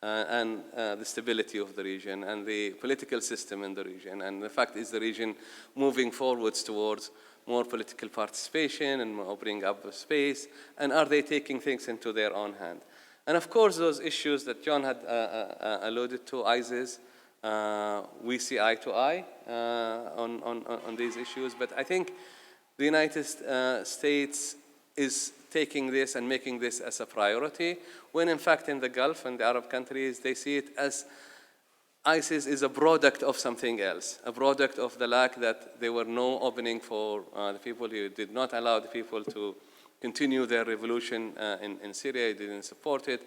and the stability of the region and the political system in the region. And the fact is the region moving forwards towards more political participation and opening up the space, and are they taking things into their own hand? And of course, those issues that John had alluded to, ISIS, we see eye to eye on these issues. But I think the United States is taking this and making this as a priority, when in fact in the Gulf and the Arab countries, they see it as ISIS is a product of something else, a product of the lack that there were no opening for the people. You did not allow the people to continue their revolution in Syria. You didn't support it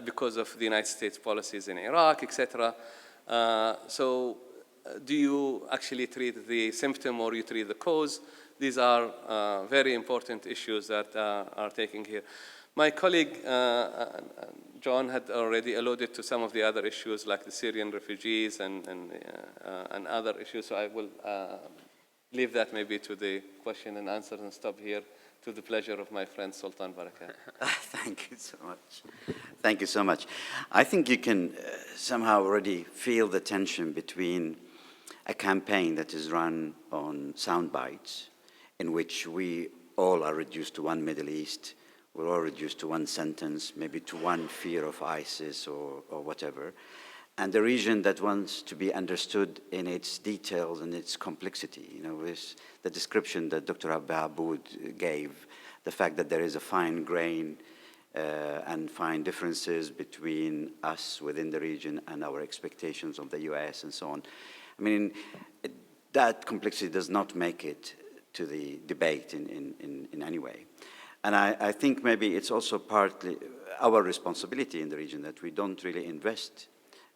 because of the United States policies in Iraq, etc. So do you actually treat the symptom or you treat the cause? These are very important issues that are taking here. My colleague, John, had already alluded to some of the other issues like the Syrian refugees and other issues, so I will leave that maybe to the question and answer and stop here to the pleasure of my friend Sultan Barakat.
Thank you so much. Thank you so much. I think you can somehow already feel the tension between a campaign that is run on sound bites, in which we all are reduced to one Middle East, we're all reduced to one sentence, maybe to one fear of ISIS or whatever, and the region that wants to be understood in its details and its complexity. You know, with the description that Dr. Aboud gave, the fact that there is a fine grain and fine differences between us within the region and our expectations of the US and so on. I mean, that complexity does not make it to the debate in any way. And I think maybe it's also partly our responsibility in the region that we don't really invest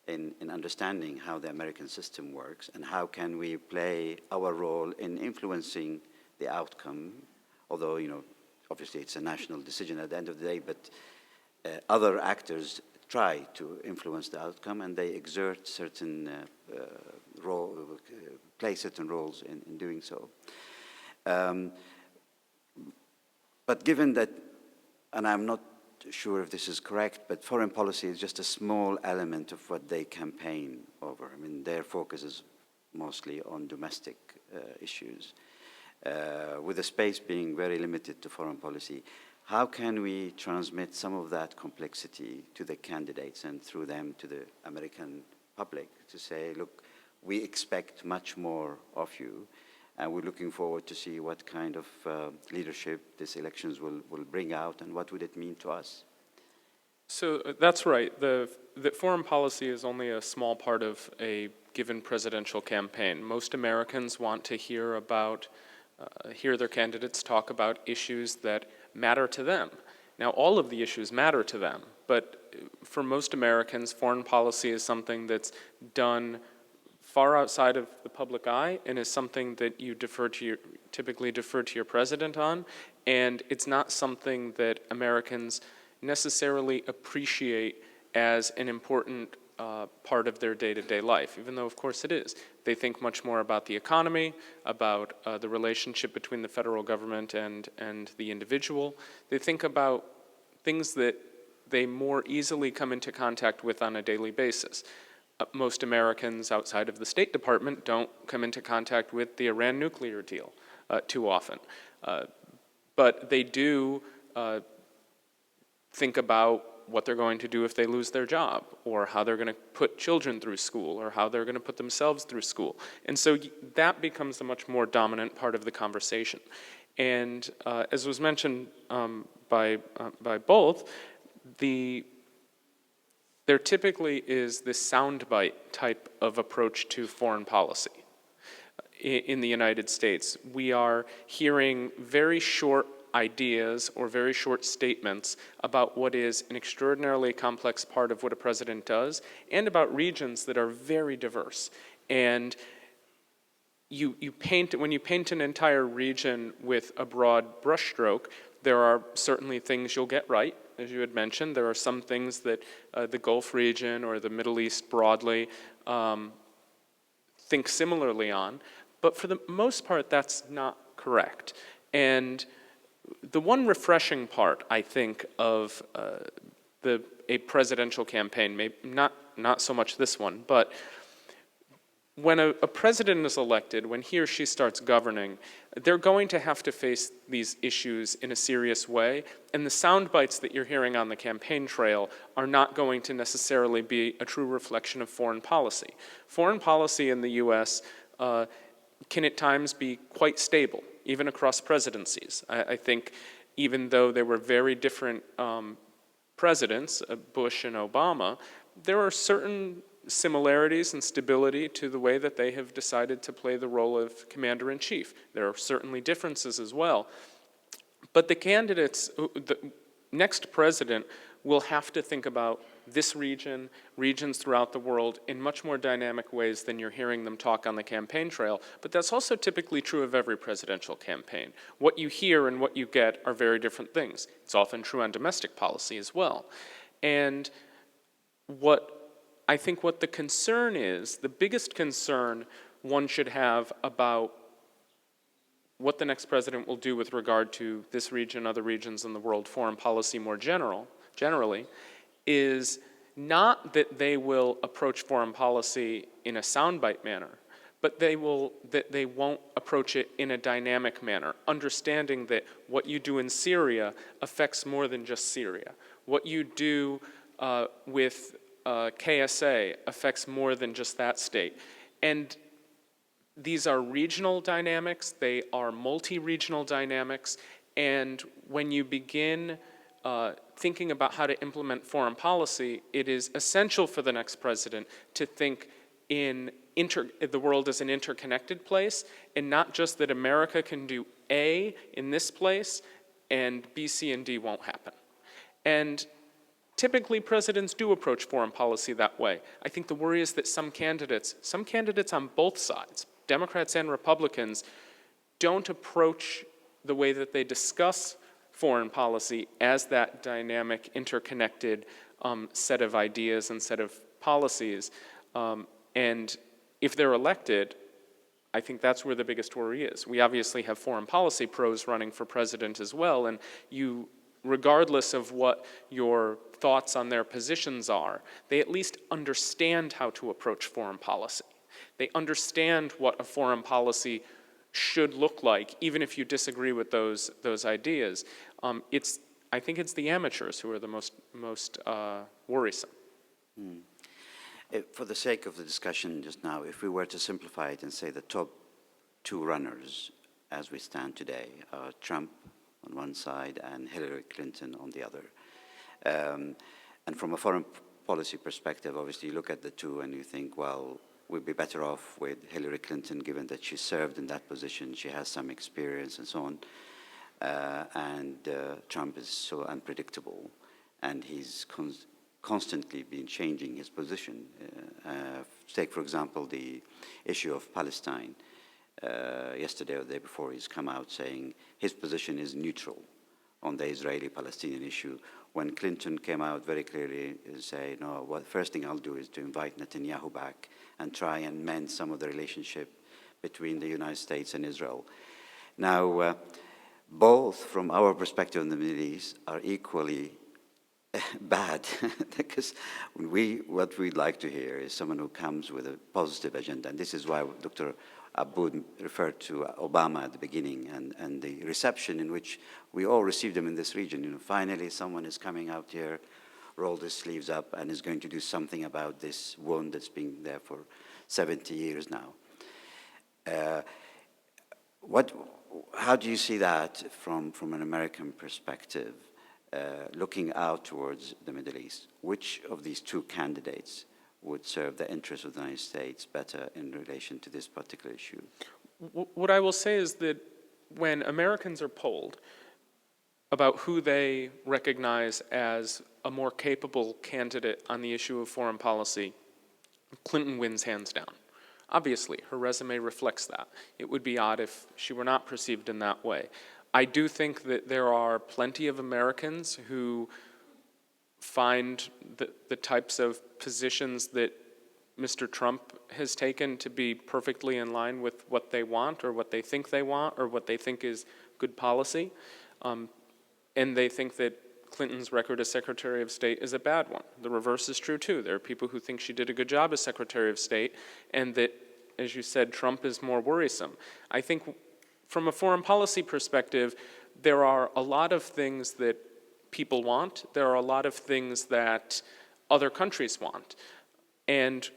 in understanding how the American system works and how can we play our role in influencing the outcome, although, you know, obviously it's a national decision at the end of the day, but other actors try to influence the outcome and they exert certain play certain roles in doing so. But given that, and I'm not sure if this is correct, but foreign policy is just a small element of what they campaign over. I mean, their focus is mostly on domestic issues. With the space being very limited to foreign policy, how can we transmit some of that complexity to the candidates and through them to the American public to say, look, we expect much more of you, and we're looking forward to see what kind of leadership these elections will bring out and what would it mean to us?
So that's right. The foreign policy is only a small part of a given presidential campaign. Most Americans want to hear their candidates talk about issues that matter to them. Now, all of the issues matter to them, but for most Americans, foreign policy is something that's done far outside of the public eye and is something that you typically defer to your president on, and it's not something that Americans necessarily appreciate as an important part of their day-to-day life, even though of course it is. They think much more about the economy, about the relationship between the federal government and the individual. They think about things that they more easily come into contact with on a daily basis. Most Americans outside of the State Department don't come into contact with the Iran nuclear deal too often. But they do think about what they're going to do if they lose their job, or how they're going to put children through school, or how they're going to put themselves through school. And so that becomes a much more dominant part of the conversation. And as was mentioned by both, there typically is this soundbite type of approach to foreign policy. In the United States, we are hearing very short ideas or very short statements about what is an extraordinarily complex part of what a president does, and about regions that are very diverse. And when you paint an entire region with a broad brushstroke, there are certainly things you'll get right. As you had mentioned, there are some things that the Gulf region or the Middle East broadly think similarly on, but for the most part, that's not correct. And the one refreshing part, I think, of a presidential campaign, maybe not so much this one, but when a president is elected, when he or she starts governing, they're going to have to face these issues in a serious way, and the sound bites that you're hearing on the campaign trail are not going to necessarily be a true reflection of foreign policy. Foreign policy in the U.S. Can at times be quite stable, even across presidencies. I think even though there were very different presidents, Bush and Obama, there are certain similarities and stability to the way that they have decided to play the role of commander-in-chief. There are certainly differences as well. But the candidates, the next president will have to think about this region, regions throughout the world in much more dynamic ways than you're hearing them talk on the campaign trail. But that's also typically true of every presidential campaign. What you hear and what you get are very different things. It's often true on domestic policy as well. And I think what the concern is, the biggest concern one should have about what the next president will do with regard to this region, other regions in the world, foreign policy more generally, is not that they will approach foreign policy in a soundbite manner, but that they won't approach it in a dynamic manner, understanding that what you do in Syria affects more than just Syria. What you do with KSA affects more than just that state. And these are regional dynamics, they are multi-regional dynamics, and when you begin thinking about how to implement foreign policy, it is essential for the next president to think in the world as an interconnected place, and not just that America can do A in this place and B, C, and D won't happen. And typically, presidents do approach foreign policy that way. I think the worry is that some candidates on both sides, Democrats and Republicans, don't approach the way that they discuss foreign policy as that dynamic, interconnected set of ideas and set of policies. And if they're elected, I think that's where the biggest worry is. We obviously have foreign policy pros running for president as well, and regardless of what your thoughts on their positions are, they at least understand how to approach foreign policy. They understand what a foreign policy should look like, even if you disagree with those ideas. I think it's the amateurs who are the most worrisome.
For the sake of the discussion just now, if we were to simplify it and say the top two runners as we stand today are Trump on one side and Hillary Clinton on the other. And from a foreign policy perspective, obviously you look at the two and you think, well, we'd be better off with Hillary Clinton given that she served in that position, she has some experience and so on. And Trump is so unpredictable and he's constantly been changing his position. Take, for example, the issue of Palestine. Yesterday or the day before, he's come out saying his position is neutral on the Israeli-Palestinian issue. When Clinton came out very clearly and say, no, well, first thing I'll do is to invite Netanyahu back and try and mend some of the relationship between the United States and Israel. Now, both from our perspective in the Middle East are equally bad, because what we'd like to hear is someone who comes with a positive agenda, and this is why Dr. Aboud referred to Obama at the beginning and the reception in which we all received him in this region. You know, finally someone is coming out here, rolled his sleeves up, and is going to do something about this wound that's been there for 70 years now. How do you see that from an American perspective? Looking out towards the Middle East, which of these two candidates would serve the interests of the United States better in relation to this particular issue?
What I will say is that when Americans are polled about who they recognize as a more capable candidate on the issue of foreign policy, Clinton wins hands down. Obviously, her resume reflects that. It would be odd if she were not perceived in that way. I do think that there are plenty of Americans who find the types of positions that Mr. Trump has taken to be perfectly in line with what they want or what they think they want or what they think is good policy. And they think that Clinton's record as Secretary of State is a bad one. The reverse is true too. There are people who think she did a good job as Secretary of State and that as you said, Trump is more worrisome. I think from a foreign policy perspective, there are a lot of things that people want. There are a lot of things that other countries want. And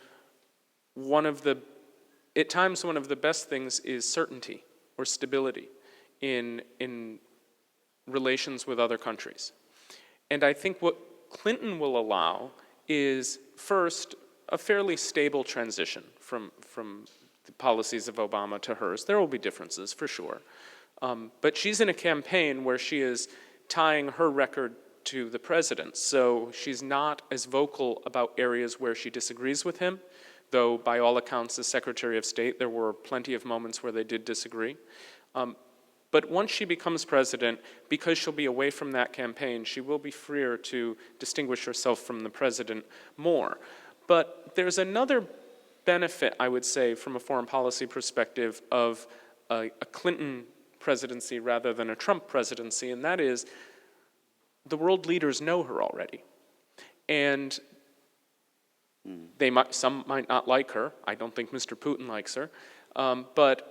at times, one of the best things is certainty or stability in relations with other countries. And I think what Clinton will allow is, first, a fairly stable transition from the policies of Obama to hers. There will be differences, for sure. But she's in a campaign where she is tying her record to the president. So she's not as vocal about areas where she disagrees with him, though by all accounts as Secretary of State, there were plenty of moments where they did disagree. But once she becomes president, because she'll be away from that campaign, she will be freer to distinguish herself from the president more. But there's another benefit, I would say, from a foreign policy perspective of a Clinton presidency rather than a Trump presidency, and that is the world leaders know her already. And some might not like her. I don't think Mr. Putin likes her. But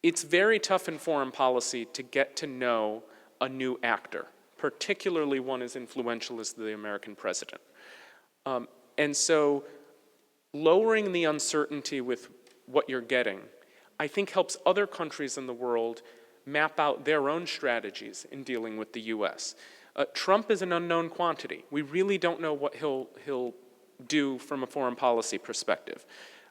it's very tough in foreign policy to get to know a new actor, particularly one as influential as the American president. And so lowering the uncertainty with what you're getting, I think helps other countries in the world map out their own strategies in dealing with the US. Trump is an unknown quantity. We really don't know what he'll do from a foreign policy perspective.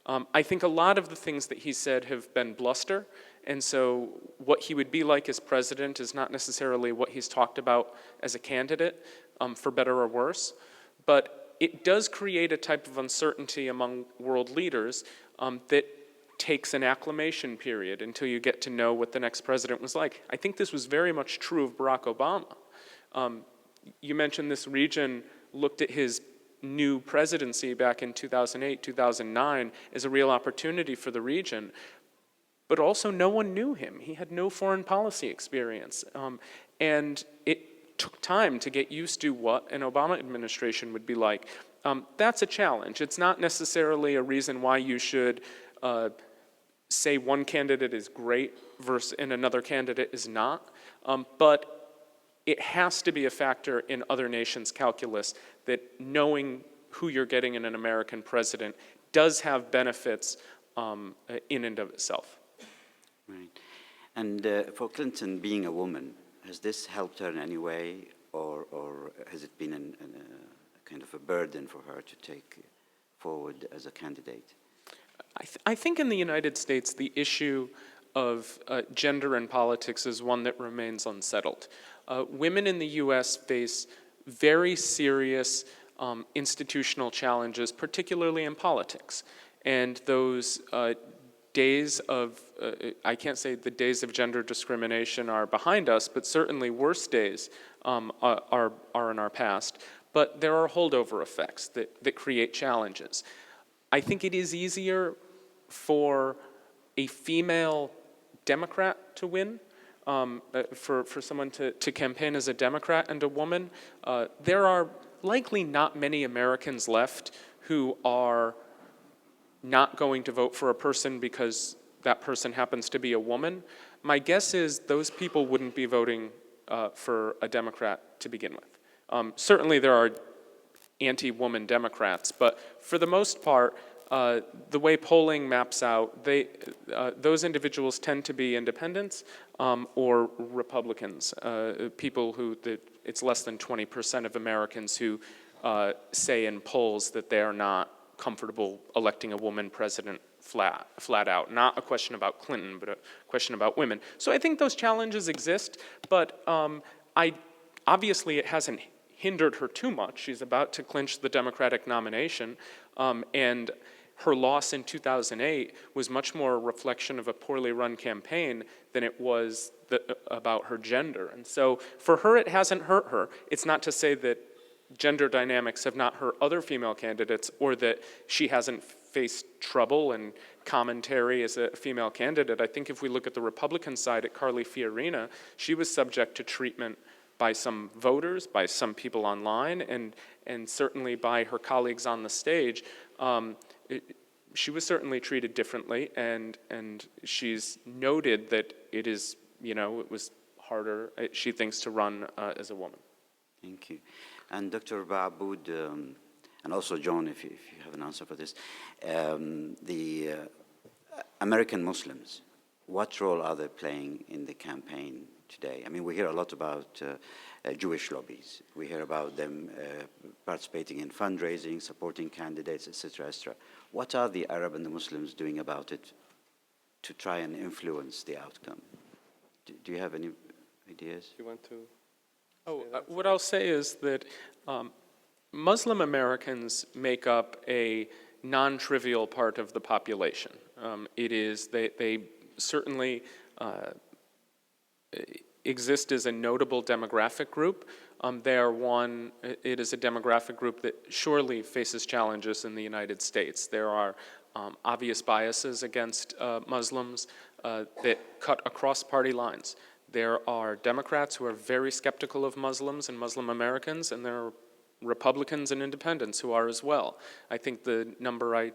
I think a lot of the things that he said have been bluster, and so what he would be like as president is not necessarily what he's talked about as a candidate, for better or worse. But it does create a type of uncertainty among world leaders that takes an acclimation period until you get to know what the next president was like. I think this was very much true of Barack Obama. You mentioned this region looked at his new presidency back in 2008, 2009 as a real opportunity for the region, but also no one knew him. He had no foreign policy experience. And it took time to get used to what an Obama administration would be like. That's a challenge. It's not necessarily a reason why you should say one candidate is great and another candidate is not. But it has to be a factor in other nations' calculus that knowing who you're getting in an American president does have benefits in and of itself.
Right. And for Clinton, being a woman, has this helped her in any way, or has it been a kind of a burden for her to take forward as a candidate?
I think in the United States, the issue of gender in politics is one that remains unsettled. Women in the U.S. face very serious institutional challenges, particularly in politics. And those days of, I can't say the days of gender discrimination are behind us, but certainly worse days are in our past. But there are holdover effects that create challenges. I think it is easier for a female Democrat to win, for someone to campaign as a Democrat and a woman. There are likely not many Americans left who are not going to vote for a person because that person happens to be a woman. My guess is those people wouldn't be voting for a Democrat to begin with. Certainly there are anti-woman Democrats, but for the most part, the way polling maps out, those individuals tend to be independents or Republicans, people who, it's less than 20% of Americans who say in polls that they are not comfortable electing a woman president flat out. Not a question about Clinton, but a question about women. So I think those challenges exist, but obviously it hasn't hindered her too much. She's about to clinch the Democratic nomination, and her loss in 2008 was much more a reflection of a poorly run campaign than it was about her gender. And so for her, it hasn't hurt her. It's not to say that gender dynamics have not hurt other female candidates or that she hasn't faced trouble and commentary as a female candidate. I think if we look at the Republican side at Carly Fiorina, she was subject to treatment by some voters, by some people online, and certainly by her colleagues on the stage. she was certainly treated differently, and she's noted that it is, it was harder, she thinks, to run as a woman.
Thank you. And Dr. Baabood, and also John, if you have an answer for this, the American Muslims, what role are they playing in the campaign today? I mean, we hear a lot about Jewish lobbies. We hear about them participating in fundraising, supporting candidates, etc., etc. What are the Arab and the Muslims doing about it to try and influence the outcome? Do you have any ideas?
You want to?
What I'll say is that Muslim Americans make up a non-trivial part of the population. They certainly exist as a notable demographic group. It is a demographic group that surely faces challenges in the United States. There are obvious biases against Muslims that cut across party lines. There are Democrats who are very skeptical of Muslims and Muslim Americans, and there are Republicans and independents who are as well. I think the number I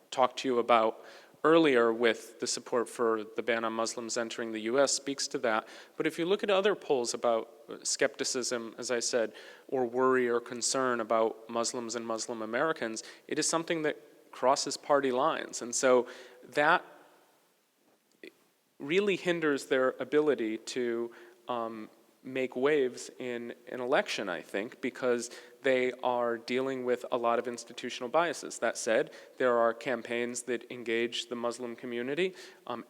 talked to you about earlier with the support for the ban on Muslims entering the U.S. speaks to that. But if you look at other polls about skepticism, as I said, or worry or concern about Muslims and Muslim Americans, it is something that crosses party lines. And so that really hinders their ability to make waves in an election, I think, because they are dealing with a lot of institutional biases. That said, there are campaigns that engage the Muslim community,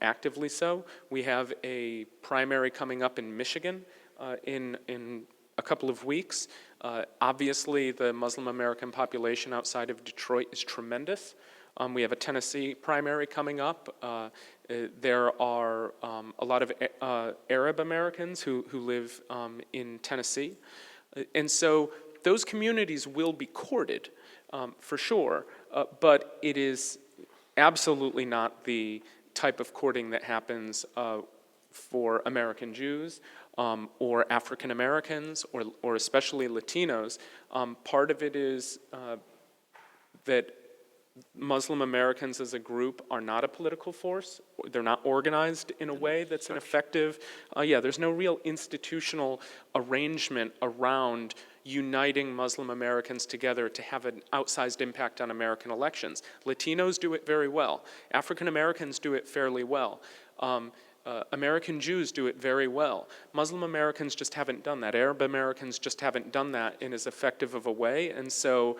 actively so. We have a primary coming up in Michigan in a couple of weeks. Obviously, the Muslim American population outside of Detroit is tremendous. We have a Tennessee primary coming up. There are a lot of Arab Americans who live in Tennessee. And so those communities will be courted, for sure, but it is absolutely not the type of courting that happens for American Jews or African Americans or especially Latinos. Part of it is that Muslim Americans as a group are not a political force. They're not organized in a way that's an effective, there's no real institutional arrangement around uniting Muslim Americans together to have an outsized impact on American elections. Latinos do it very well. African Americans do it fairly well. American Jews do it very well. Muslim Americans just haven't done that. Arab Americans just haven't done that in as effective of a way. And so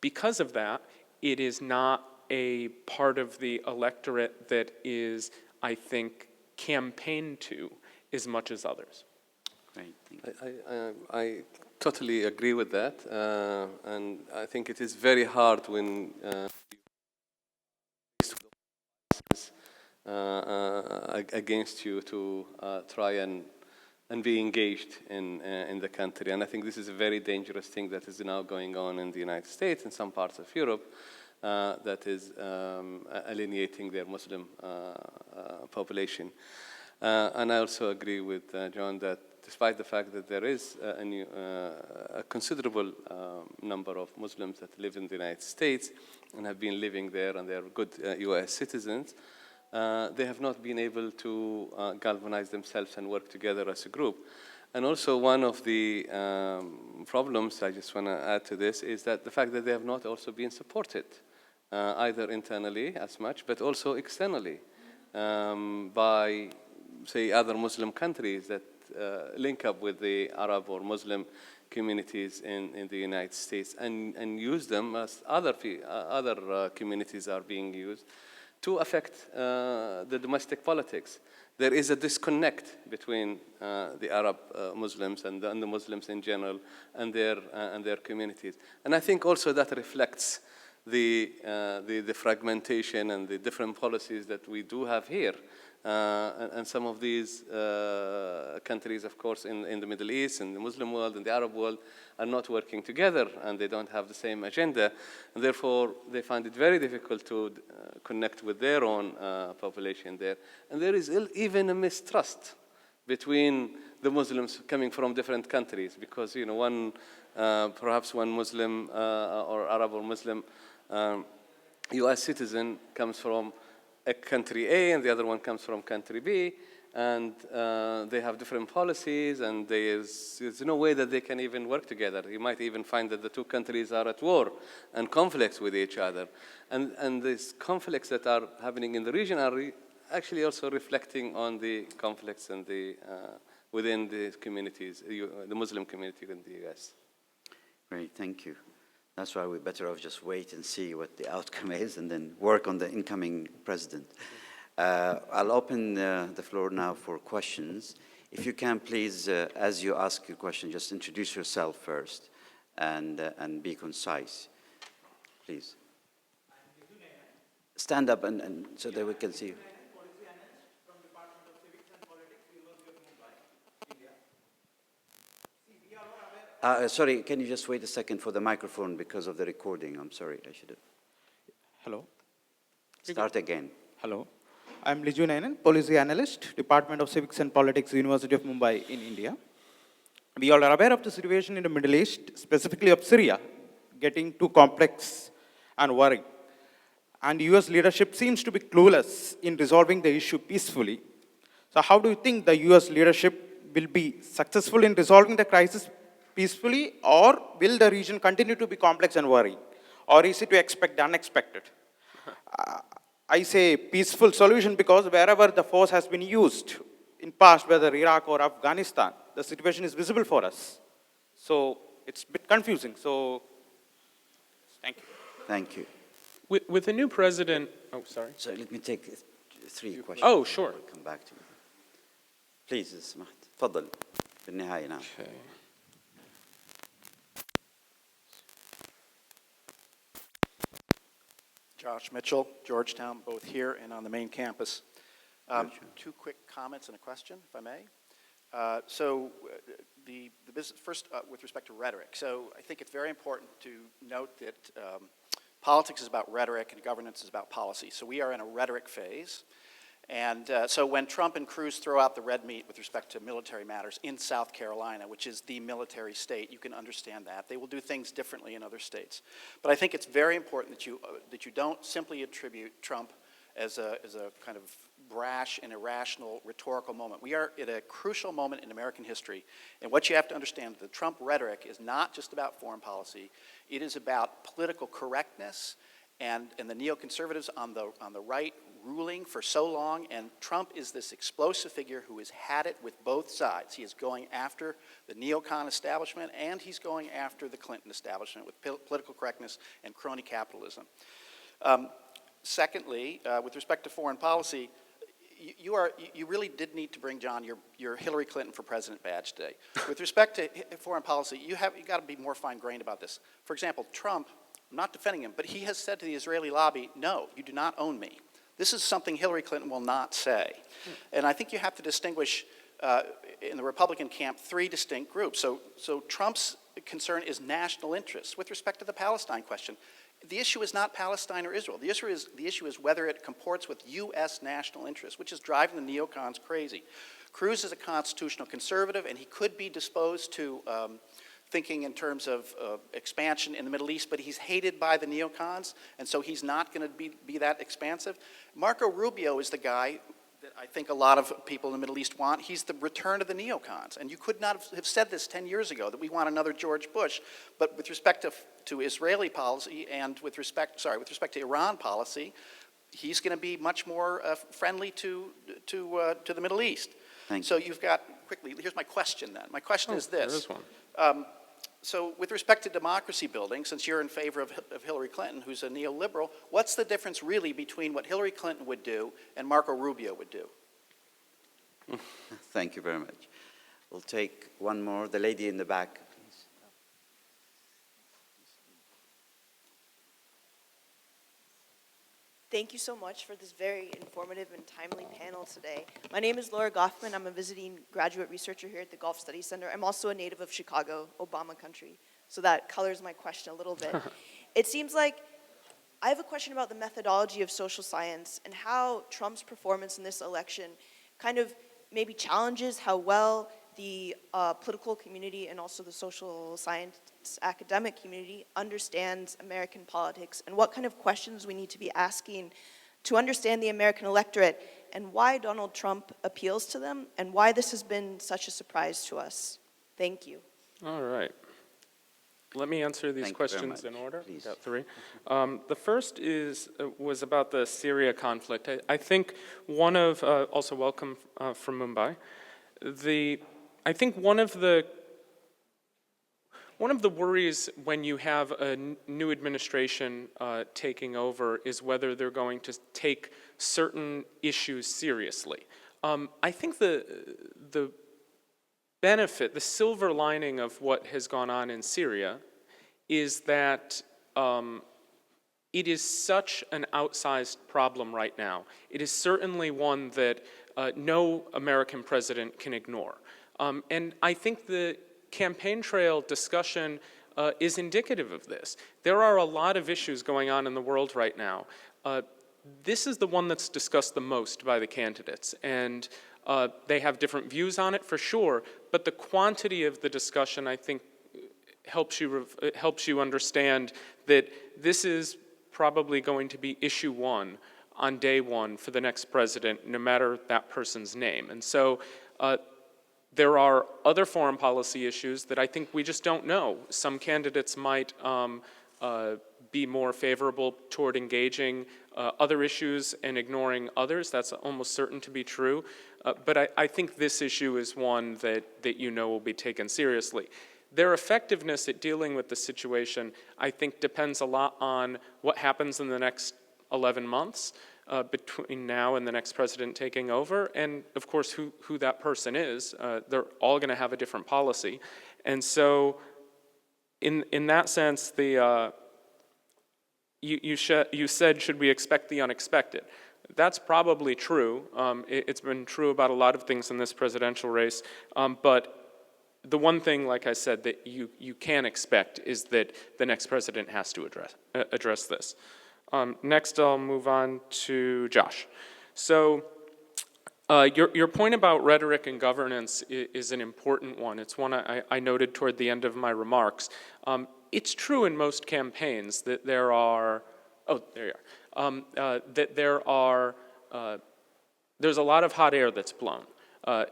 because of that, it is not a part of the electorate that is, I think, campaigned to as much as others.
Great, thank you.
I totally agree with that, and I think it is very hard when against you to try and be engaged in the country. And I think this is a very dangerous thing that is now going on in the United States and some parts of Europe that is alienating their Muslim population. And I also agree with John that despite the fact that there is a considerable number of Muslims that live in the United States and have been living there and they are good U.S. citizens, they have not been able to galvanize themselves and work together as a group. And also one of the problems, I just want to add to this, is that the fact that they have not also been supported, either internally as much, but also externally by, say, other Muslim countries that link up with the Arab or Muslim communities in the United States and use them as other communities are being used to affect the domestic politics. There is a disconnect between the Arab Muslims and the Muslims in general and their communities. And I think also that reflects the fragmentation and the different policies that we do have here. And some of these countries, of course, in the Middle East, in the Muslim world, in the Arab world, are not working together, and they don't have the same agenda, and therefore they find it very difficult to connect with their own population there. And there is even a mistrust between the Muslims coming from different countries, because perhaps one Muslim or Arab or Muslim US citizen comes from a country A and the other one comes from country B, and they have different policies, and there's no way that they can even work together. You might even find that the two countries are at war and conflicts with each other. And these conflicts that are happening in the region are actually also reflecting on the conflicts in within the communities, the Muslim community in the US.
Great, thank you. That's why we're better off just wait and see what the outcome is and then work on the incoming president. I'll open the floor now for questions. If you can, please, as you ask your question, just introduce yourself first and be concise, please. Stand up and so that we can see you. Sorry, can you just wait a second for the microphone because of the recording? I'm sorry, I should have.
Hello.
Start again.
Hello. I'm Liju Nayanan, Policy Analyst, Department of Civics and Politics, University of Mumbai in India. We all are aware of the situation in the Middle East, specifically of Syria, getting too complex and worrying. And US leadership seems to be clueless in resolving the issue peacefully. So how do you think the US leadership will be successful in resolving the crisis peacefully, or will the region continue to be complex and worrying? Or is it to expect the unexpected? I say peaceful solution because wherever the force has been used in past, whether Iraq or Afghanistan, the situation is visible for us. So it's a bit confusing. So thank you.
Thank you.
With the new president, oh, sorry.
So let me take 3 questions.
Oh, sure.
We'll come back to you. Please, سمحت. تفضل. في النهاية نعم.
Okay.
Josh Mitchell, Georgetown, both here and on the main campus. 2 quick comments and a question, if I may. The business, first, with respect to rhetoric. So I think it's very important to note that politics is about rhetoric and governance is about policy. So we are in a rhetoric phase. And so when Trump and Cruz throw out the red meat with respect to military matters in South Carolina, which is the military state, you can understand that. They will do things differently in other states. But I think it's very important that you don't simply attribute Trump as a kind of brash and irrational rhetorical moment. We are at a crucial moment in American history. And what you have to understand, the Trump rhetoric is not just about foreign policy. It is about political correctness and the neoconservatives on the right ruling for so long, and Trump is this explosive figure who has had it with both sides. He is going after the neocon establishment, and he's going after the Clinton establishment with political correctness and crony capitalism. Secondly, with respect to foreign policy, you really did need to bring, John, your Hillary Clinton for President badge today. With respect to foreign policy, you got to be more fine-grained about this. For example, Trump, I'm not defending him, but he has said to the Israeli lobby, no, you do not own me. This is something Hillary Clinton will not say. And I think you have to distinguish in the Republican camp 3 distinct groups. So Trump's concern is national interest. With respect to the Palestine question, the issue is not Palestine or Israel. The issue is whether it comports with U.S. national interest, which is driving the neocons crazy. Cruz is a constitutional conservative, and he could be disposed to thinking in terms of expansion in the Middle East, but he's hated by the neocons, and so he's not going to be that expansive. Marco Rubio is the guy that I think a lot of people in the Middle East want. He's the return of the neocons, and you could not have said this 10 years ago, that we want another George Bush, but with respect to Israeli policy and with respect to Iran policy, he's going to be much more friendly to the Middle East.
Thank you.
So you've got, quickly, here's my question then. My question is this.
There is one.
So with respect to democracy building, since you're in favor of Hillary Clinton, who's a neoliberal, what's the difference really between what Hillary Clinton would do and Marco Rubio would do?
Thank you very much. We'll take one more. The lady in the back, please.
Thank you so much for this very informative and timely panel today. My name is Laura Goffman. I'm a visiting graduate researcher here at the Gulf Studies Center. I'm also a native of Chicago, Obama country, so that colors my question a little bit. It seems like I have a question about the methodology of social science and how Trump's performance in this election kind of maybe challenges how well the political community and also the social science academic community understands American politics and what kind of questions we need to be asking to understand the American electorate and why Donald Trump appeals to them and why this has been such a surprise to us. Thank you.
All right. Let me answer these
Thank you very
questions in
much.
order.
Please.
Got three. The first was about the Syria conflict. I think one of, also welcome from Mumbai. I think one of the worries when you have a new administration taking over is whether they're going to take certain issues seriously. I think the benefit, the silver lining of what has gone on in Syria is that it is such an outsized problem right now. It is certainly one that no American president can ignore. And I think the campaign trail discussion is indicative of this. There are a lot of issues going on in the world right now. This is the one that's discussed the most by the candidates, and they have different views on it for sure, but the quantity of the discussion, I think, helps you understand that this is probably going to be issue one on day one for the next president, no matter that person's name. And so there are other foreign policy issues that I think we just don't know. Some candidates might be more favorable toward engaging other issues and ignoring others. That's almost certain to be true. But I think this issue is one that you know will be taken seriously. Their effectiveness at dealing with the situation, I think, depends a lot on what happens in the next 11 months between now and the next president taking over, and of course who that person is. They're all going to have a different policy. And so in that sense, you said, should we expect the unexpected? That's probably true. It's been true about a lot of things in this presidential race. But the one thing, like I said, that you can expect is that the next president has to address this. Next, I'll move on to Josh. So your point about rhetoric and governance is an important one. It's one I noted toward the end of my remarks. It's true in most campaigns that there are, there's a lot of hot air that's blown.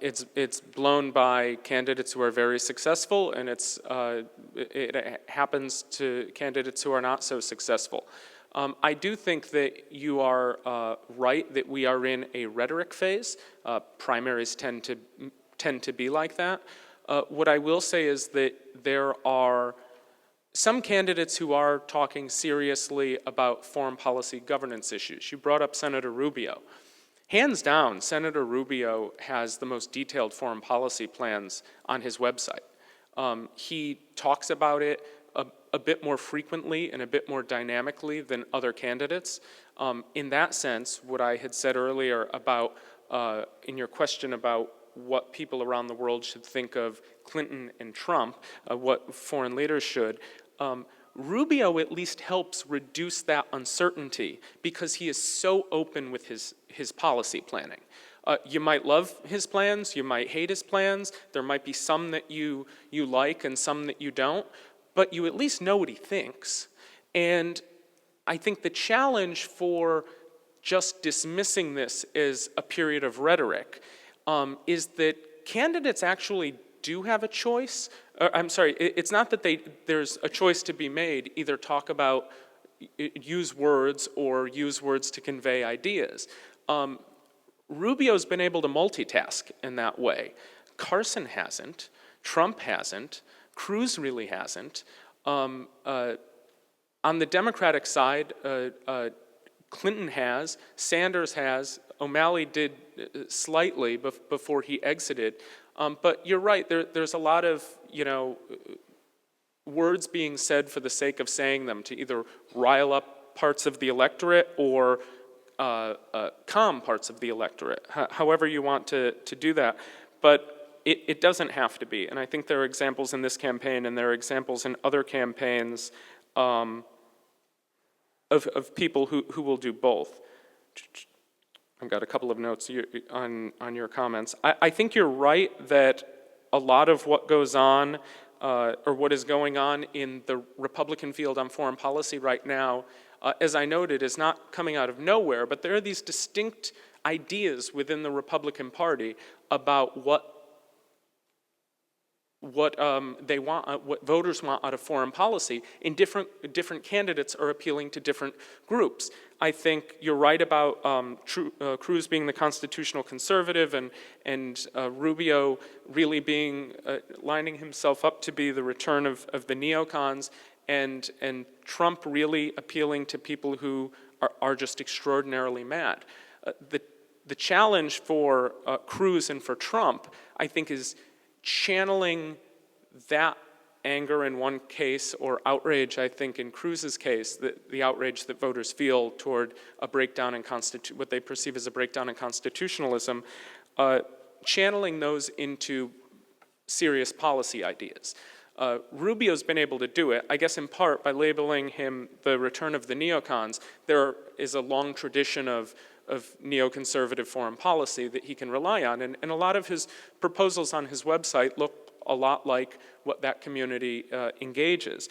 It's blown by candidates who are very successful, and it happens to candidates who are not so successful. I do think that you are right that we are in a rhetoric phase. Primaries tend to be like that. What I will say is that there are some candidates who are talking seriously about foreign policy governance issues. You brought up Senator Rubio. Hands down, Senator Rubio has the most detailed foreign policy plans on his website. He talks about it a bit more frequently and a bit more dynamically than other candidates. In that sense, what I had said earlier about, in your question about what people around the world should think of Clinton and Trump, what foreign leaders should, Rubio at least helps reduce that uncertainty because he is so open with his policy planning. You might love his plans, you might hate his plans, there might be some that you like and some that you don't, but you at least know what he thinks. And I think the challenge for just dismissing this as a period of rhetoric is that candidates actually do have a choice. It's not that there's a choice to be made, either talk about, use words or use words to convey ideas. Rubio's been able to multitask in that way. Carson hasn't, Trump hasn't, Cruz really hasn't. On the Democratic side, Clinton has, Sanders has, O'Malley did slightly before he exited. But you're right, there's a lot of, words being said for the sake of saying them to either rile up parts of the electorate or calm parts of the electorate, however you want to do that. But it doesn't have to be. And I think there are examples in this campaign and there are examples in other campaigns of people who will do both. I've got a couple of notes on your comments. I think you're right that a lot of what goes on, or what is going on in the Republican field on foreign policy right now, as I noted, is not coming out of nowhere, but there are these distinct ideas within the Republican Party about what they want, what voters want out of foreign policy, and different candidates are appealing to different groups. I think you're right about Cruz being the constitutional conservative and Rubio really being, lining himself up to be the return of the neocons, and Trump really appealing to people who are just extraordinarily mad. The challenge for Cruz and for Trump, I think, is channeling that anger in one case, or outrage, I think, in Cruz's case, the outrage that voters feel toward a breakdown in what they perceive as a breakdown in constitutionalism, channeling those into serious policy ideas. Rubio's been able to do it, I guess in part by labeling him the return of the neocons. There is a long tradition of neoconservative foreign policy that he can rely on, and a lot of his proposals on his website look a lot like what that community engages.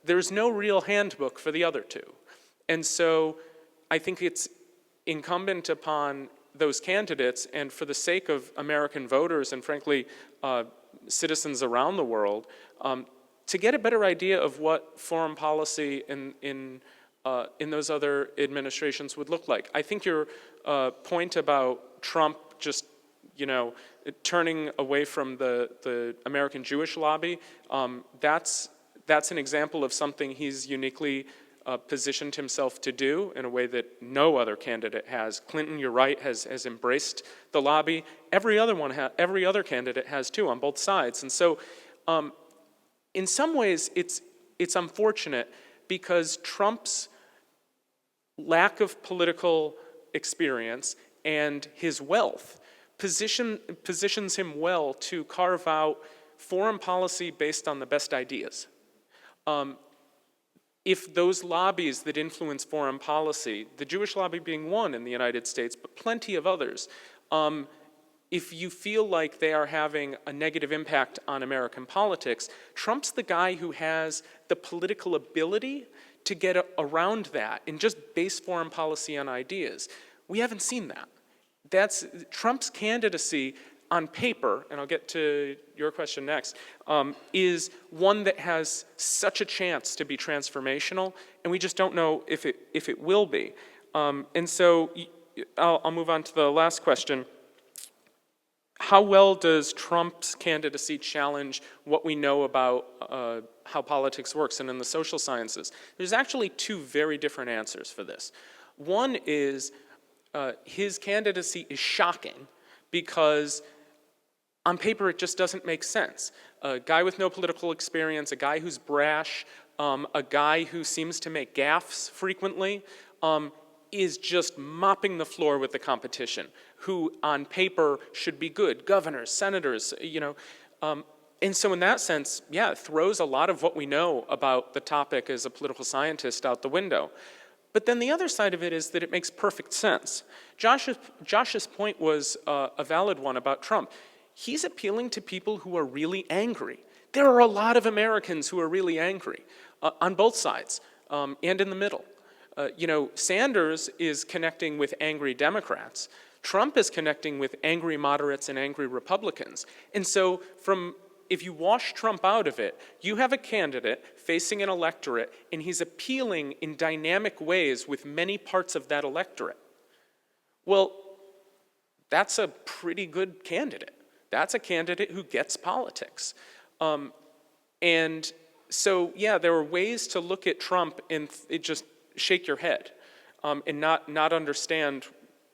There's no real handbook for the other two. And so I think it's incumbent upon those candidates, and for the sake of American voters and frankly citizens around the world, to get a better idea of what foreign policy in those other administrations would look like. I think your point about Trump just, turning away from the American Jewish lobby, that's an example of something he's uniquely positioned himself to do in a way that no other candidate has. Clinton, you're right, has embraced the lobby. Every other candidate has too, on both sides. And so, in some ways, it's unfortunate because Trump's lack of political experience and his wealth positions him well to carve out foreign policy based on the best ideas. If those lobbies that influence foreign policy, the Jewish lobby being one in the United States, but plenty of others, if you feel like they are having a negative impact on American politics, Trump's the guy who has the political ability to get around that and just base foreign policy on ideas. We haven't seen that. That's Trump's candidacy on paper, and I'll get to your question next, is one that has such a chance to be transformational, and we just don't know if it will be. And so I'll move on to the last question. How well does Trump's candidacy challenge what we know about how politics works and in the social sciences? There's actually two very different answers for this. One is his candidacy is shocking because on paper it just doesn't make sense. A guy with no political experience, a guy who's brash, a guy who seems to make gaffes frequently, is just mopping the floor with the competition, who on paper should be good, governors, senators, and so in that sense, yeah, it throws a lot of what we know about the topic as a political scientist out the window. But then the other side of it is that it makes perfect sense. Josh's point was a valid one about Trump. He's appealing to people who are really angry. There are a lot of Americans who are really angry on both sides and in the middle. Sanders is connecting with angry Democrats. Trump is connecting with angry moderates and angry Republicans. And so if you wash Trump out of it, you have a candidate facing an electorate, and he's appealing in dynamic ways with many parts of that electorate. Well, that's a pretty good candidate. That's a candidate who gets politics. And so, yeah, there are ways to look at Trump and just shake your head and not understand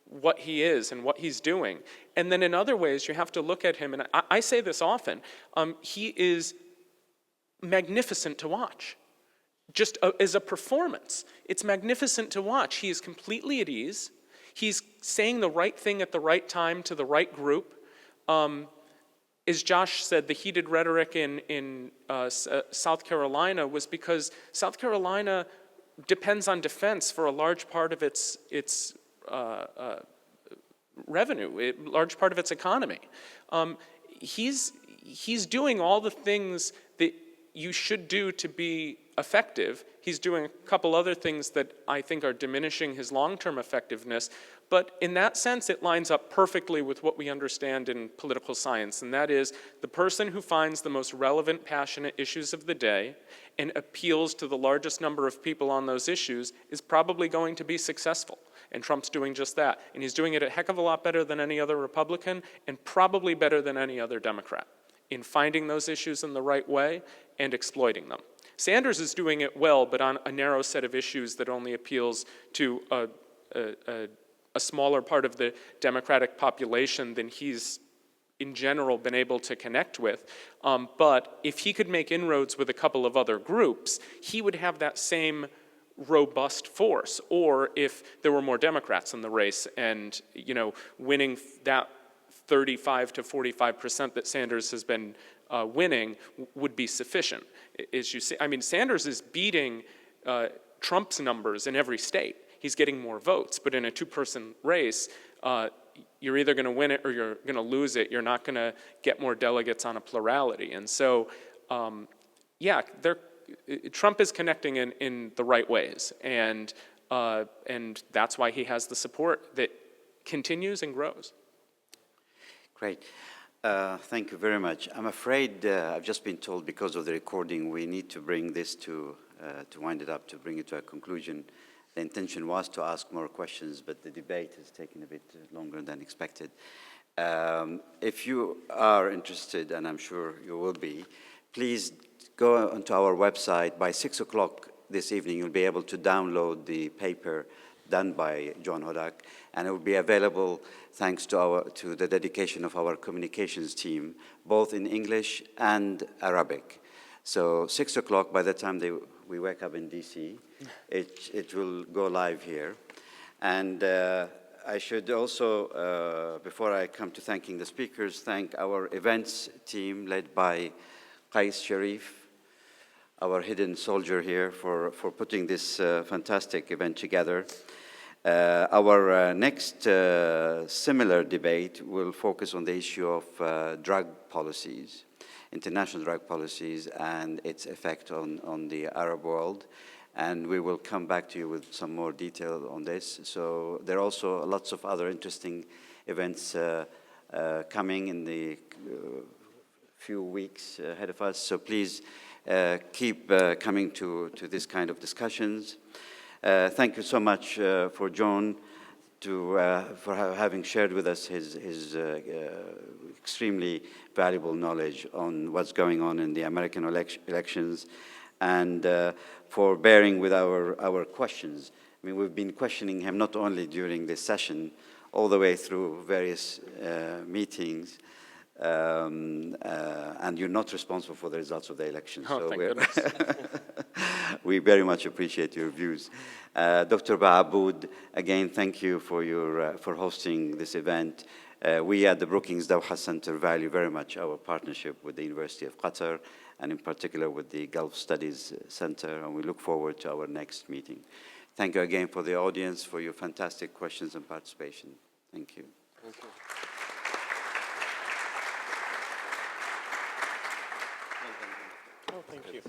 what he is and what he's doing. And then in other ways, you have to look at him, and I say this often, he is magnificent to watch. Just as a performance, it's magnificent to watch. He is completely at ease. He's saying the right thing at the right time to the right group. As Josh said, the heated rhetoric in South Carolina was because South Carolina depends on defense for a large part of its revenue, a large part of its economy. He's he's doing all the things that you should do to be effective. He's doing a couple other things that I think are diminishing his long-term effectiveness, but in that sense, it lines up perfectly with what we understand in political science, and that is the person who finds the most relevant, passionate issues of the day and appeals to the largest number of people on those issues is probably going to be successful. And Trump's doing just that. And he's doing it a heck of a lot better than any other Republican and probably better than any other Democrat in finding those issues in the right way and exploiting them. Sanders is doing it well, but on a narrow set of issues that only appeals to a smaller part of the Democratic population than he's in general been able to connect with. But if he could make inroads with a couple of other groups, he would have that same robust force. Or if there were more Democrats in the race and, you know, winning that 35 to 45% that Sanders has been winning would be sufficient. As you see, I mean, Sanders is beating Trump's numbers in every state. He's getting more votes, but in a two-person race, you're either going to win it or you're going to lose it. You're not going to get more delegates on a plurality. And so, yeah, Trump is connecting in the right ways, and that's why he has the support that continues and grows.
Great. Thank you very much. I'm afraid I've just been told because of the recording we need to bring this to wind it up, to bring it to a conclusion. The intention was to ask more questions, but the debate has taken a bit longer than expected. If you are interested, and I'm sure you will be, please go onto our website. By 6 o'clock this evening, you'll be able to download the paper done by John Hodak, and it will be available thanks to the dedication of our communications team, both in English and Arabic. So 6 o'clock, by the time we wake up in DC, it will go live here. And I should also, before I come to thanking the speakers, thank our events team led by Qais Sharif, our hidden soldier here, for putting this fantastic event together. Our next similar debate will focus on the issue of drug policies, international drug policies, and its effect on the Arab world. And we will come back to you with some more detail on this. So there are also lots of other interesting events coming in the few weeks ahead of us. So please keep coming to this kind of discussions. Thank you so much for John for having shared with us his extremely valuable knowledge on what's going on in the American elections, and for bearing with our questions. I mean, we've been questioning him not only during this session, all the way through various meetings, and you're not responsible for the results of the election.
Oh,
so
thank goodness.
we very much appreciate your views. Dr. Baabood, again, thank you for hosting this event. We at the Brookings Doha Center value very much our partnership with the University of Qatar, and in particular with the Gulf Studies Center, and we look forward to our next meeting. Thank you again for the audience, for your fantastic questions and participation. Thank you.
Thank you.
Oh, thank you.